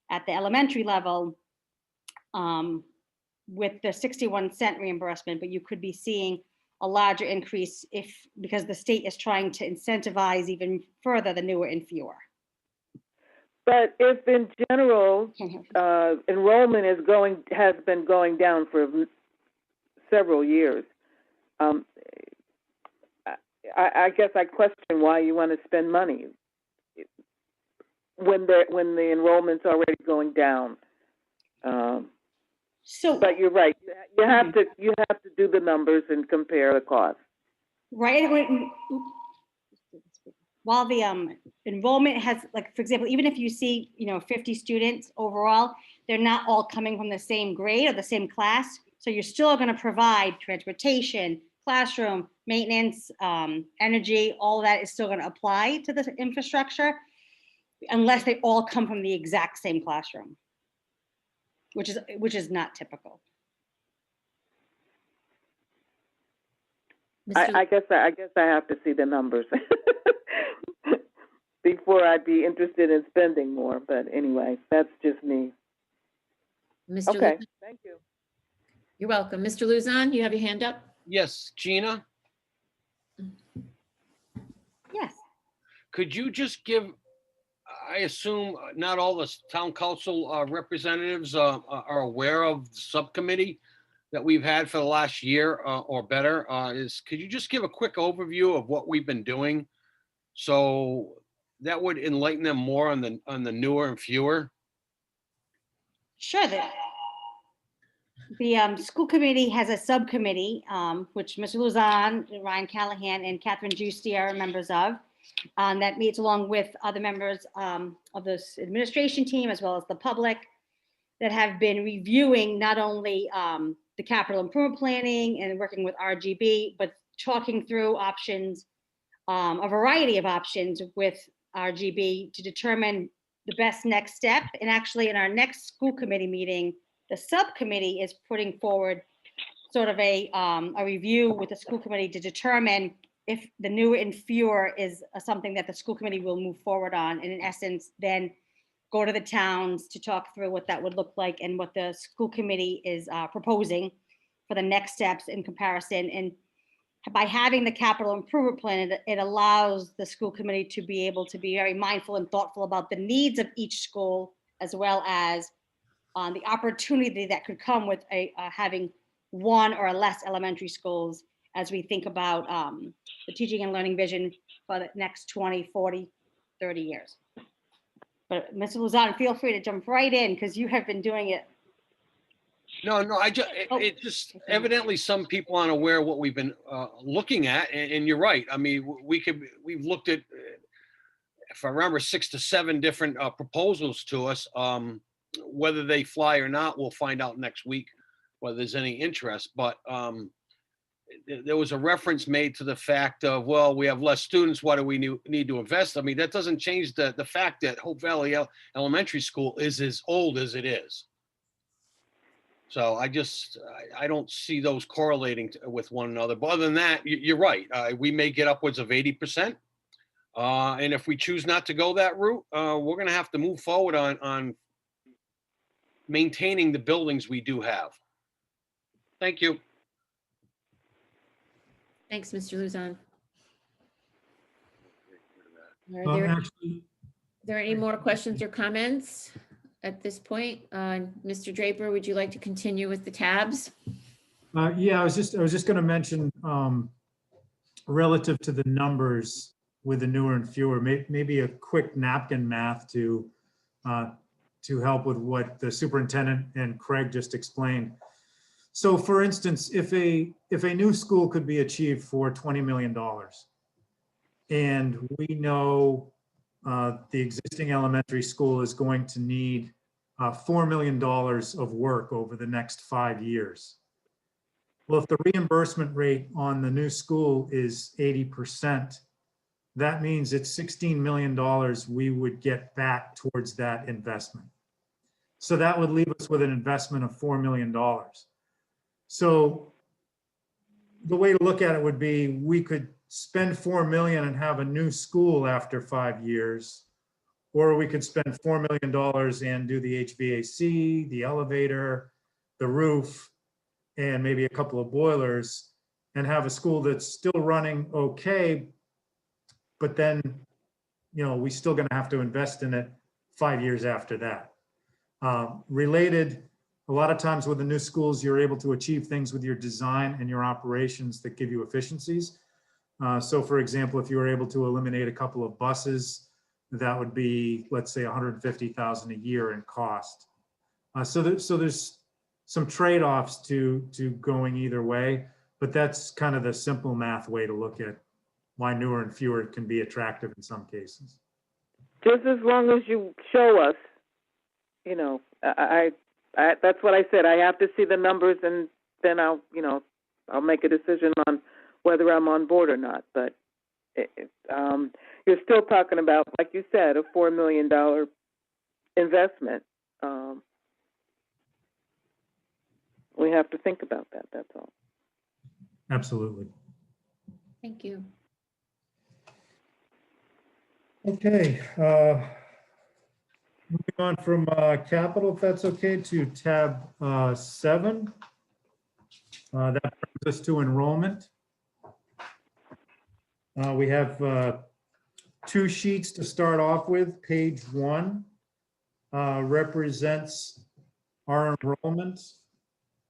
Speaker 3: at the elementary level with the 61-cent reimbursement, but you could be seeing a larger increase because the state is trying to incentivize even further the newer and fewer.
Speaker 5: But if in general, enrollment has been going down for several years, I guess I question why you want to spend money when the enrollment's already going down. But you're right. You have to do the numbers and compare the costs.
Speaker 3: Right. While the enrollment has, like, for example, even if you see, 50 students overall, they're not all coming from the same grade or the same class. So you're still going to provide transportation, classroom, maintenance, energy, all that is still going to apply to the infrastructure unless they all come from the exact same classroom, which is not typical.
Speaker 5: I guess I have to see the numbers before I'd be interested in spending more. But anyway, that's just me.
Speaker 1: Mr.
Speaker 5: Okay,
Speaker 1: Luzon?
Speaker 5: thank you.
Speaker 1: You're welcome. Mr. Luzon, you have your hand up?
Speaker 12: Yes, Gina,
Speaker 3: Yes.
Speaker 12: could you just give, I assume not all the town council representatives are aware of the subcommittee that we've had for the last year or better, could you just give a quick overview of what we've been doing? So that would enlighten them more on the newer and fewer.
Speaker 3: Sure. The school committee has a subcommittee, which Mr. Luzon, Ryan Callahan, and Catherine Giusti are members of, that meets along with other members of this administration team, as well as the public, that have been reviewing not only the capital improvement planning and working with RGB, but talking through options, a variety of options with RGB to determine the best next step. And actually, in our next school committee meeting, the subcommittee is putting forward sort of a review with the school committee to determine if the newer and fewer is something that the school committee will move forward on. And in essence, then go to the towns to talk through what that would look like and what the school committee is proposing for the next steps in comparison. And by having the capital improvement plan, it allows the school committee to be able to be very mindful and thoughtful about the needs of each school, as well as the opportunity that could come with having 1 or less elementary schools as we think about the teaching and learning vision for the next 20, 40, 30 years. But Mr. Luzon, feel free to jump right in because you have been doing it.
Speaker 12: No, it just evidently some people aren't aware of what we've been looking at, and you're right. I mean, we've looked at, if I remember, 6 to 7 different proposals to us. Whether they fly or not, we'll find out next week whether there's any interest. But there was a reference made to the fact of, well, we have less students. What do we need to invest? I mean, that doesn't change the fact that Hope Valley Elementary School is as old as it is. So I don't see those correlating with one another. But other than that, you're right. We may get upwards of 80%. And if we choose not to go that route, we're going to have to move forward on maintaining the buildings we do have. Thank you.
Speaker 1: Thanks, Mr. Luzon. Are there any more questions or comments at this point? Mr. Draper, would you like to continue with the tabs?
Speaker 4: Yeah, I was just going to mention relative to the numbers with the newer and fewer, maybe a quick napkin math to to help with what the superintendent and Craig just explained. So for instance, if a new school could be achieved for $20 million, and we know the existing elementary school is going to need $4 million of work over the next 5 years. Well, if the reimbursement rate on the new school is 80%, that means it's $16 million we would get back towards that investment. So that would leave us with an investment of $4 million. So the way to look at it would be, we could spend 4 million and have a new school after 5 years, or we could spend $4 million and do the HVAC, the elevator, the roof, and maybe a couple of boilers, and have a school that's still running okay, but then, you know, we still gonna have to invest in it 5 years after that. Related, a lot of times with the new schools, you're able to achieve things with your design and your operations that give you efficiencies. So for example, if you were able to eliminate a couple of buses, that would be, let's say, 150,000 a year in cost. So there's some trade-offs to going either way, but that's kind of the simple math way to look at why newer and fewer can be attractive in some cases.
Speaker 5: Just as long as you show us, you know, I that's what I said. I have to see the numbers, and then I'll make a decision on whether I'm on board or not. But you're still talking about, like you said, a $4 million investment. We have to think about that. That's all.
Speaker 4: Absolutely.
Speaker 1: Thank you.
Speaker 4: Okay. Moving on from capital, if that's okay, to tab 7. That brings us to enrollment. We have 2 sheets to start off with. Page 1 represents our enrollment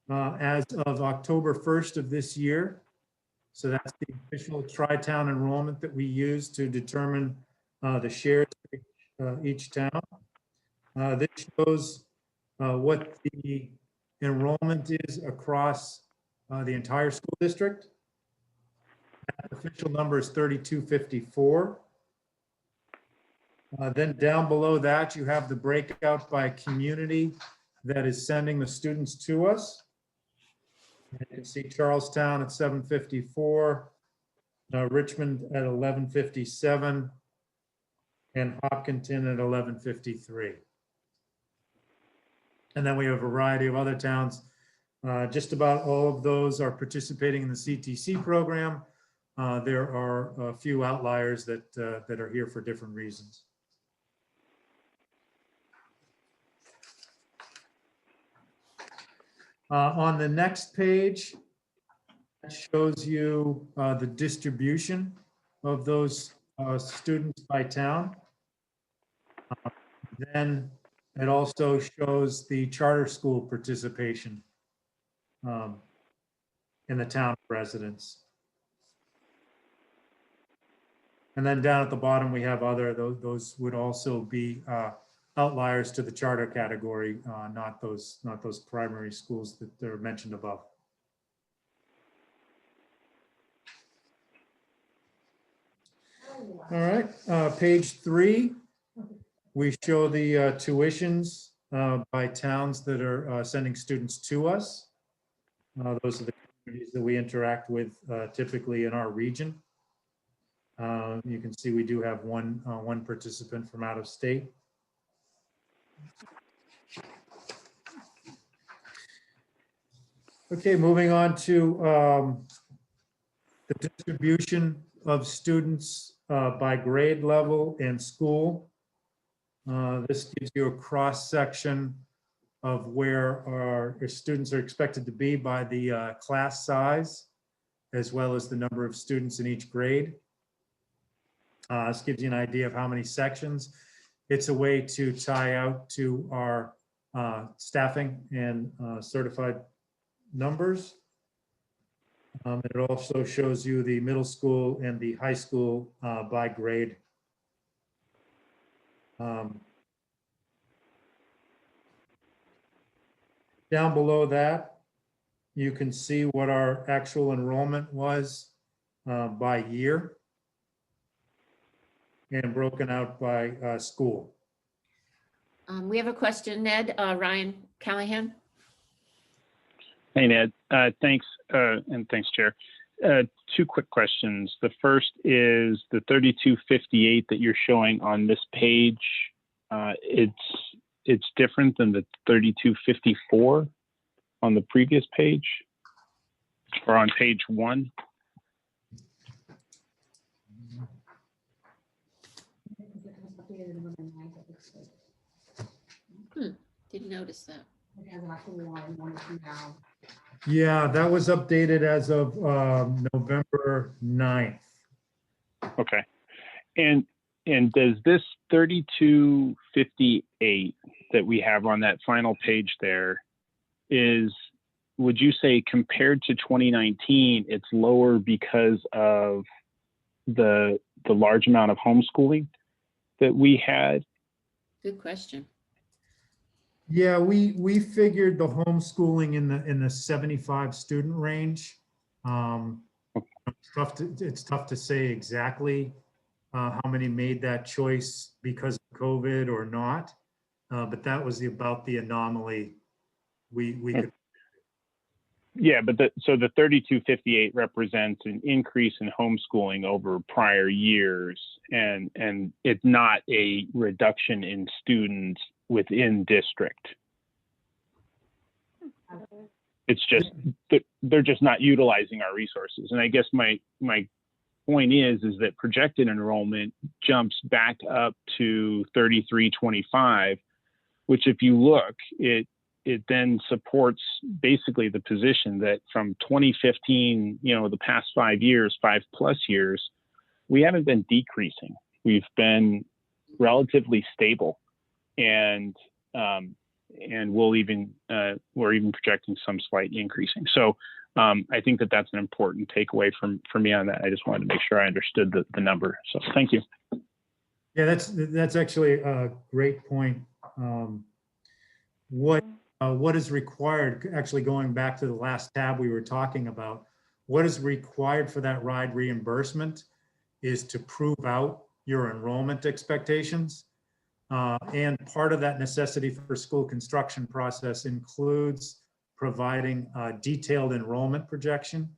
Speaker 4: as of October 1st of this year. So that's the official Tri-Town enrollment that we use to determine the shares of each town. This shows what the enrollment is across the entire school district. That official number is 3254. Then down below that, you have the breakout by community that is sending the students to us. You can see Charlestown at 754, Richmond at 1157, and Hopkinton at 1153. And then we have a variety of other towns. Just about all of those are participating in the CTC program. There are a few outliers that are here for different reasons. On the next page, it shows you the distribution of those students by town. Then it also shows the charter school participation in the town of residence. And then down at the bottom, we have other, those would also be outliers to the charter category, not those primary schools that are mentioned above. All right, page 3, we show the tuitions by towns that are sending students to us. Those are the communities that we interact with typically in our region. You can see we do have one participant from out of state. Okay, moving on to the distribution of students by grade level and school. This gives you a cross section of where our students are expected to be by the class size, as well as the number of students in each grade. This gives you an idea of how many sections. It's a way to tie out to our staffing and certified numbers. It also shows you the middle school and the high school by grade. Down below that, you can see what our actual enrollment was by year and broken out by school.
Speaker 1: We have a question, Ned, Ryan Callahan.
Speaker 7: Hey, Ned. Thanks, and thanks, Chair. Two quick questions. The first is the 3258 that you're showing on this page. It's different than the 3254 on the previous page or on page 1.
Speaker 1: Didn't notice that.
Speaker 4: Yeah, that was updated as of November 9th.
Speaker 7: Okay. And does this 3258 that we have on that final page there would you say compared to 2019, it's lower because of the large amount of homeschooling that we had?
Speaker 1: Good question.
Speaker 4: Yeah, we figured the homeschooling in the 75 student range. It's tough to say exactly how many made that choice because of COVID or not, but that was about the anomaly we could.
Speaker 7: Yeah, but so the 3258 represents an increase in homeschooling over prior years, and it's not a reduction in students within district. It's just they're just not utilizing our resources. And I guess my point is that projected enrollment jumps back up to 3325, which if you look, it then supports basically the position that from 2015, the past 5 years, 5+ years, we haven't been decreasing. We've been relatively stable, and we're even projecting some slight increasing. So I think that's an important takeaway for me on that. I just wanted to make sure I understood the number. So thank you.
Speaker 4: Yeah, that's actually a great point. What is required, actually going back to the last tab we were talking about, what is required for that ride reimbursement is to prove out your enrollment expectations. And part of that necessity for school construction process includes providing a detailed enrollment projection.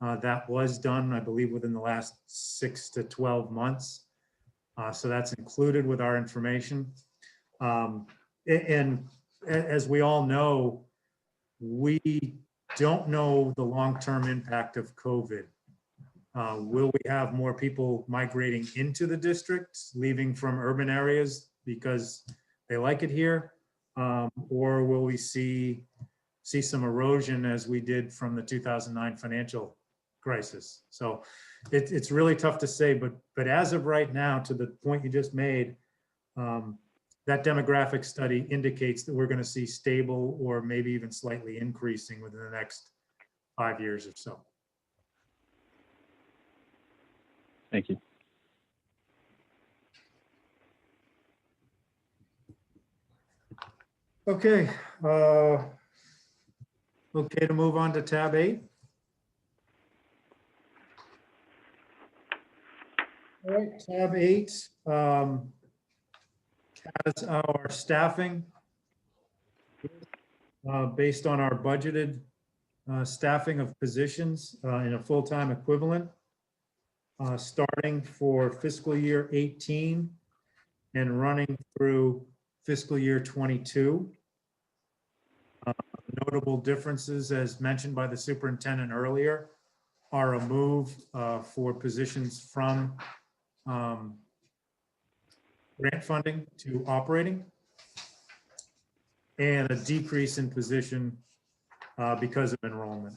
Speaker 4: That was done, I believe, within the last 6 to 12 months. So that's included with our information. And as we all know, we don't know the long-term impact of COVID. Will we have more people migrating into the district, leaving from urban areas because they like it here? Or will we see some erosion as we did from the 2009 financial crisis? So it's really tough to say, but as of right now, to the point you just made, that demographic study indicates that we're going to see stable or maybe even slightly increasing within the next 5 years or so.
Speaker 7: Thank you.
Speaker 4: Okay. Okay to move on to tab 8. All right, tab 8 has our staffing based on our budgeted staffing of positions in a full-time equivalent, starting for fiscal year 18 and running through fiscal year 22. Notable differences, as mentioned by the superintendent earlier, are a move for positions from grant funding to operating, and a decrease in position because of enrollment.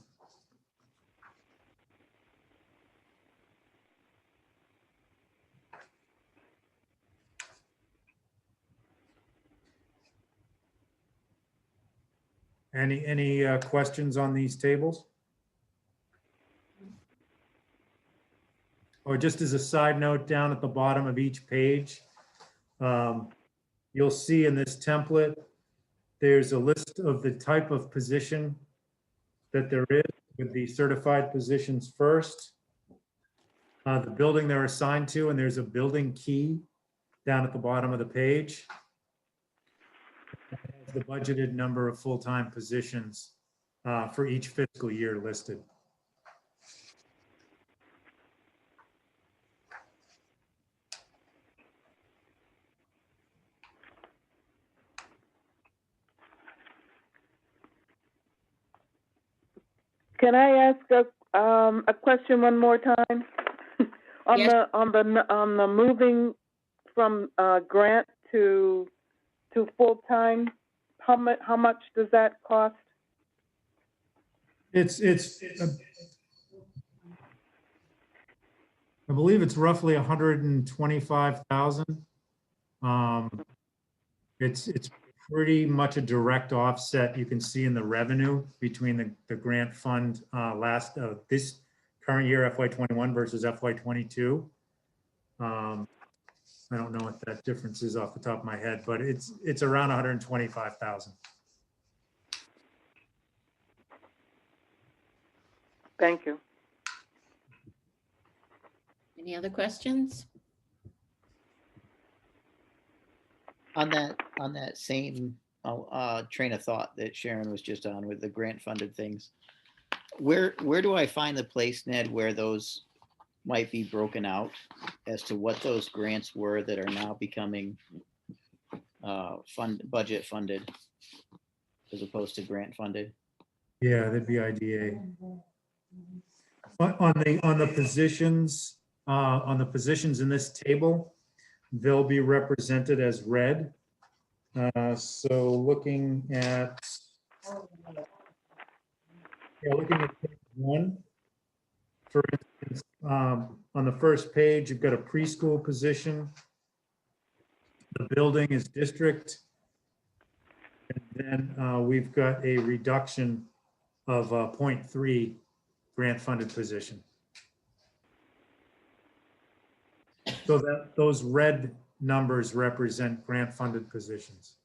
Speaker 4: Any questions on these tables? Or just as a side note, down at the bottom of each page, you'll see in this template there's a list of the type of position that there is, with the certified positions first, the building they're assigned to, and there's a building key down at the bottom of the page. It has the budgeted number of full-time positions for each fiscal year listed.
Speaker 5: Can I ask a question one more time? on
Speaker 1: Yes.
Speaker 5: on the moving from grant to full time, how much does that cost?
Speaker 4: It's I believe it's roughly 125,000. It's pretty much a direct offset. You can see in the revenue between the grant fund this current year FY21 versus FY22. I don't know what that difference is off the top of my head, but it's around 125,000.
Speaker 5: Thank you.
Speaker 1: Any other questions?
Speaker 6: On that same train of thought that Sharon was just on with the grant funded things, where do I find the place, Ned, where those might be broken out as to what those grants were that are now becoming budget funded as opposed to grant funded?
Speaker 4: Yeah, that'd be IDA. On the positions in this table, they'll be represented as red. So looking at page 1, for instance, on the first page, you've got a preschool position. The building is district. And then we've got a reduction of 0.3 grant funded position. So that those red numbers represent grant funded positions.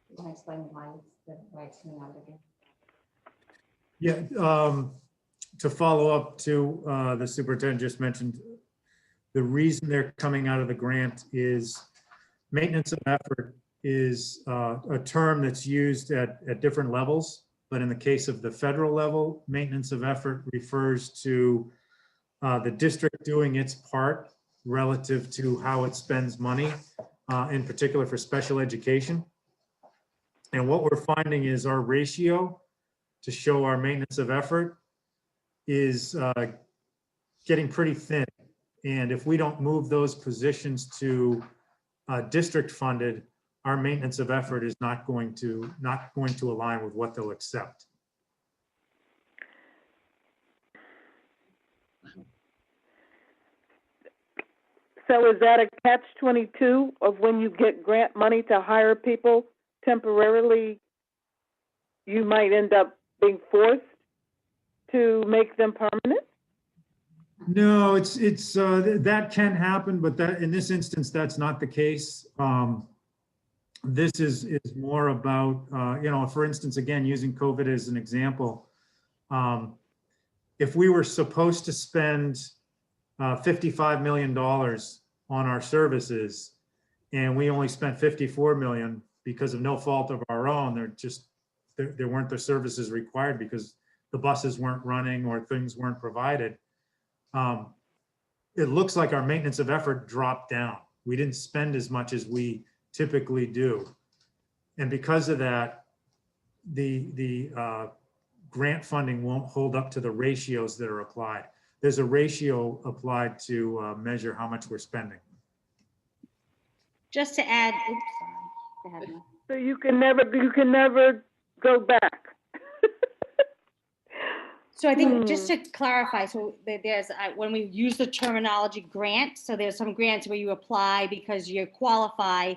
Speaker 11: You want to explain why it's coming out again?
Speaker 4: Yeah, to follow up to the superintendent just mentioned, the reason they're coming out of the grant is maintenance of effort is a term that's used at different levels. But in the case of the federal level, maintenance of effort refers to the district doing its part relative to how it spends money, in particular for special education. And what we're finding is our ratio to show our maintenance of effort is getting pretty thin. And if we don't move those positions to district funded, our maintenance of effort is not going to align with what they'll accept.
Speaker 5: So is that a catch-22 of when you get grant money to hire people temporarily, you might end up being forced to make them permanent?
Speaker 4: No, it's that can happen, but that in this instance, that's not the case. This is more about, for instance, again, using COVID as an example, if we were supposed to spend $55 million on our services and we only spent 54 million because of no fault of our own, there weren't the services required because the buses weren't running or things weren't provided. It looks like our maintenance of effort dropped down. We didn't spend as much as we typically do. And because of that, the grant funding won't hold up to the ratios that are applied. There's a ratio applied to measure how much we're spending.
Speaker 3: Just to add, oops, sorry. Go ahead, Mel.
Speaker 5: So you can never go back.
Speaker 3: So I think just to clarify, so there's, when we use the terminology grant, so there's some grants where you apply because you qualify,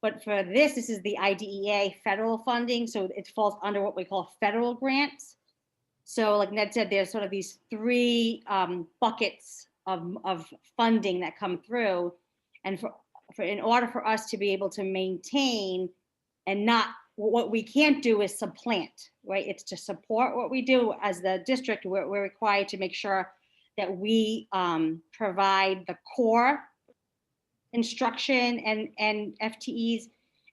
Speaker 3: but for this is the IDEA federal funding, so it falls under what we call federal grants. So like Ned said, there's sort of these three buckets of funding that come through. And in order for us to be able to maintain and not, what we can't do is supplant, right? It's to support what we do as the district. We're required to make sure that we provide the core instruction and FTEs.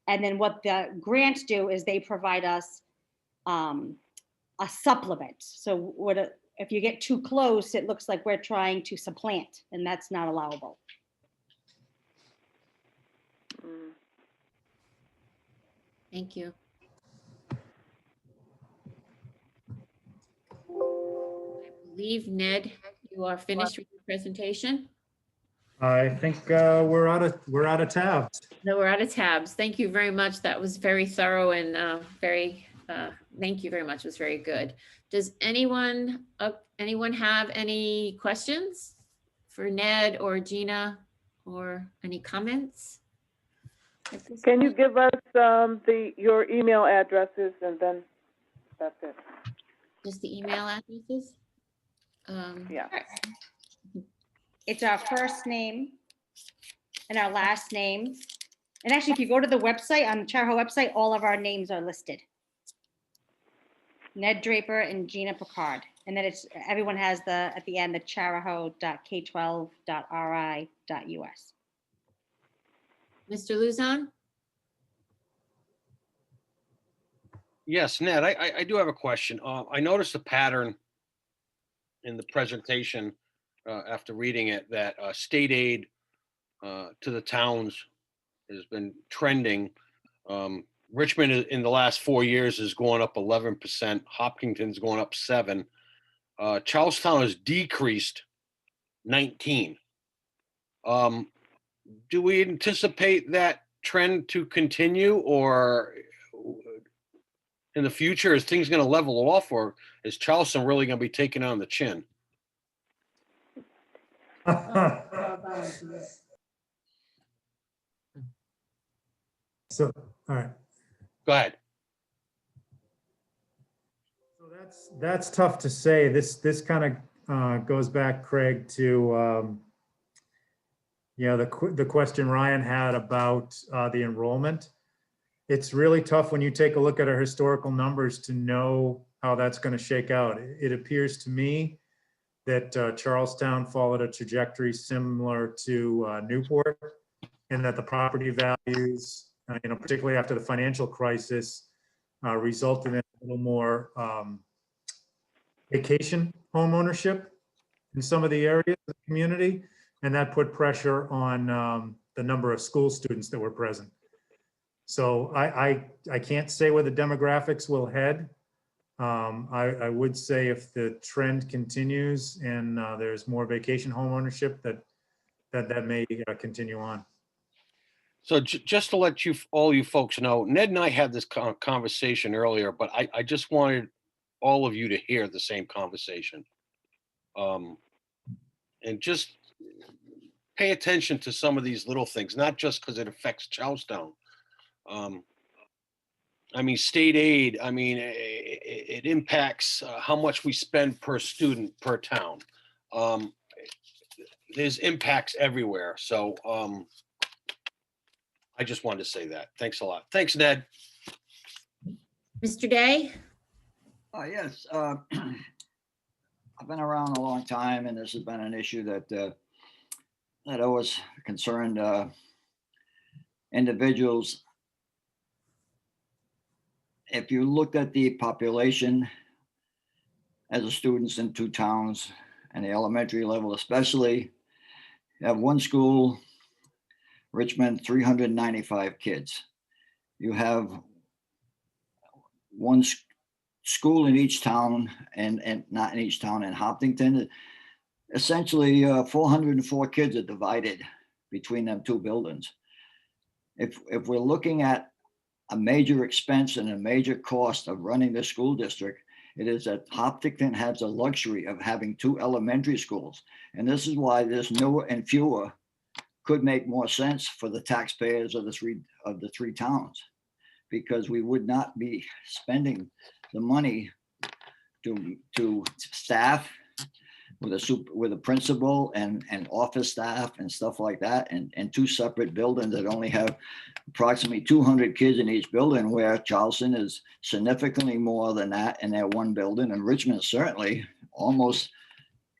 Speaker 3: And then what the grants do is they provide us a supplement. So if you get too close, it looks like we're trying to supplant, and that's not allowable.
Speaker 1: Thank you. I believe, Ned, you are finished with your presentation.
Speaker 4: I think we're out of tabs.
Speaker 1: No, we're out of tabs. Thank you very much. That was very thorough and thank you very much. It was very good. Does anyone have any questions for Ned or Gina, or any comments?
Speaker 5: Can you give us your email addresses, and then that's it?
Speaker 1: Just the email addresses?
Speaker 5: Yeah.
Speaker 3: It's our first name and our last name. And actually, if you go to the website, on the Charahoe website, all of our names are listed. Ned Draper and Gina Picard. And then everyone has at the end, the charahoe.k12.ri.us.
Speaker 1: Mr. Luzon?
Speaker 12: Yes, Ned, I do have a question. I noticed a pattern in the presentation after reading it, that state aid to the towns has been trending. Richmond in the last 4 years is going up 11%. Hopkinton's going up 7%. Charlestown has decreased 19%. Do we anticipate that trend to continue, or in the future, is things going to level off, or is Charleston really going to be taking on the chin?
Speaker 4: So, all right.
Speaker 12: Go ahead.
Speaker 4: So that's tough to say. This kind of goes back, Craig, to the question Ryan had about the enrollment. It's really tough when you take a look at our historical numbers to know how that's going to shake out. It appears to me that Charlestown followed a trajectory similar to Newport, and that the property values, particularly after the financial crisis, resulted in a little more vacation home ownership in some of the areas of the community, and that put pressure on the number of school students that were present. So I can't say where the demographics will head. I would say if the trend continues and there's more vacation home ownership, that may continue on.
Speaker 12: So just to let all you folks know, Ned and I had this conversation earlier, but I just wanted all of you to hear the same conversation. And just pay attention to some of these little things, not just because it affects Charlestown. I mean, state aid, I mean, it impacts how much we spend per student per town. There's impacts everywhere. So I just wanted to say that. Thanks a lot. Thanks, Ned.
Speaker 1: Mr. Day?
Speaker 13: Yes. I've been around a long time, and this has been an issue that always concerned individuals. If you looked at the population as the students in two towns and the elementary level especially, you have one school, Richmond, 395 kids. You have one school in each town, and not in each town, in Hopkinton. Essentially, 404 kids are divided between them two buildings. If we're looking at a major expense and a major cost of running the school district, it is that Hopkinton has the luxury of having two elementary schools. And this is why this newer and fewer could make more sense for the taxpayers of the three towns, because we would not be spending the money to staff. with a principal and office staff and stuff like that, and two separate buildings that only have approximately 200 kids in each building, where Charleston is significantly more than that in that one building, and Richmond certainly almost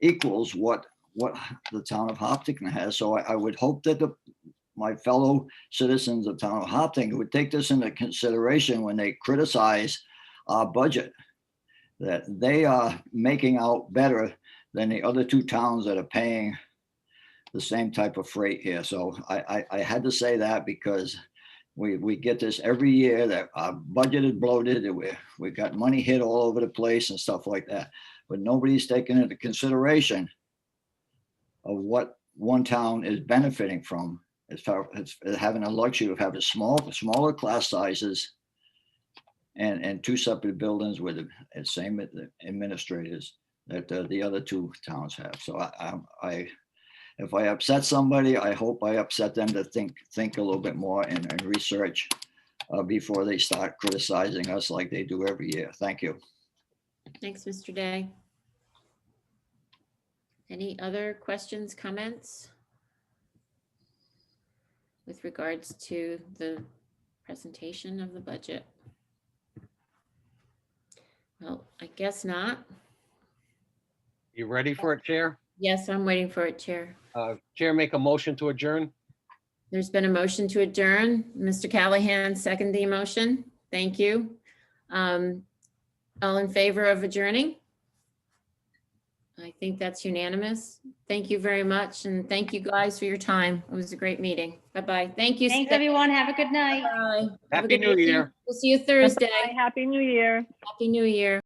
Speaker 13: equals what the town of Hopkinton has. So I would hope that my fellow citizens of town of Hopkinton would take this into consideration when they criticize our budget, that they are making out better than the other two towns that are paying the same type of freight here. So I had to say that, because we get this every year, that our budget is bloated, that we got money hit all over the place and stuff like that. But nobody's taking into consideration of what one town is benefiting from, as far as having a luxury of having smaller class sizes and two separate buildings with the same administrators that the other two towns have. So if I upset somebody, I hope I upset them to think a little bit more and research before they start criticizing us like they do every year. Thank you.
Speaker 1: Thanks, Mr. Day. Any other questions, comments with regards to the presentation of the budget? Well, I guess not.
Speaker 12: You ready for it, Chair?
Speaker 1: Yes, I'm waiting for it, Chair.
Speaker 12: Chair, make a motion to adjourn?
Speaker 1: There's been a motion to adjourn. Mr. Callahan, second the motion. Thank you. All in favor of adjourning? I think that's unanimous. Thank you very much. And thank you guys for your time. It was a great meeting. Bye-bye. Thank you.
Speaker 3: Thanks,
Speaker 1: Steph.
Speaker 3: everyone. Have a good night.
Speaker 1: Bye. Have a
Speaker 12: Happy
Speaker 1: good
Speaker 12: New
Speaker 1: weekend.
Speaker 12: Year.
Speaker 1: We'll see you Thursday.
Speaker 14: Happy New Year.
Speaker 1: Happy New Year.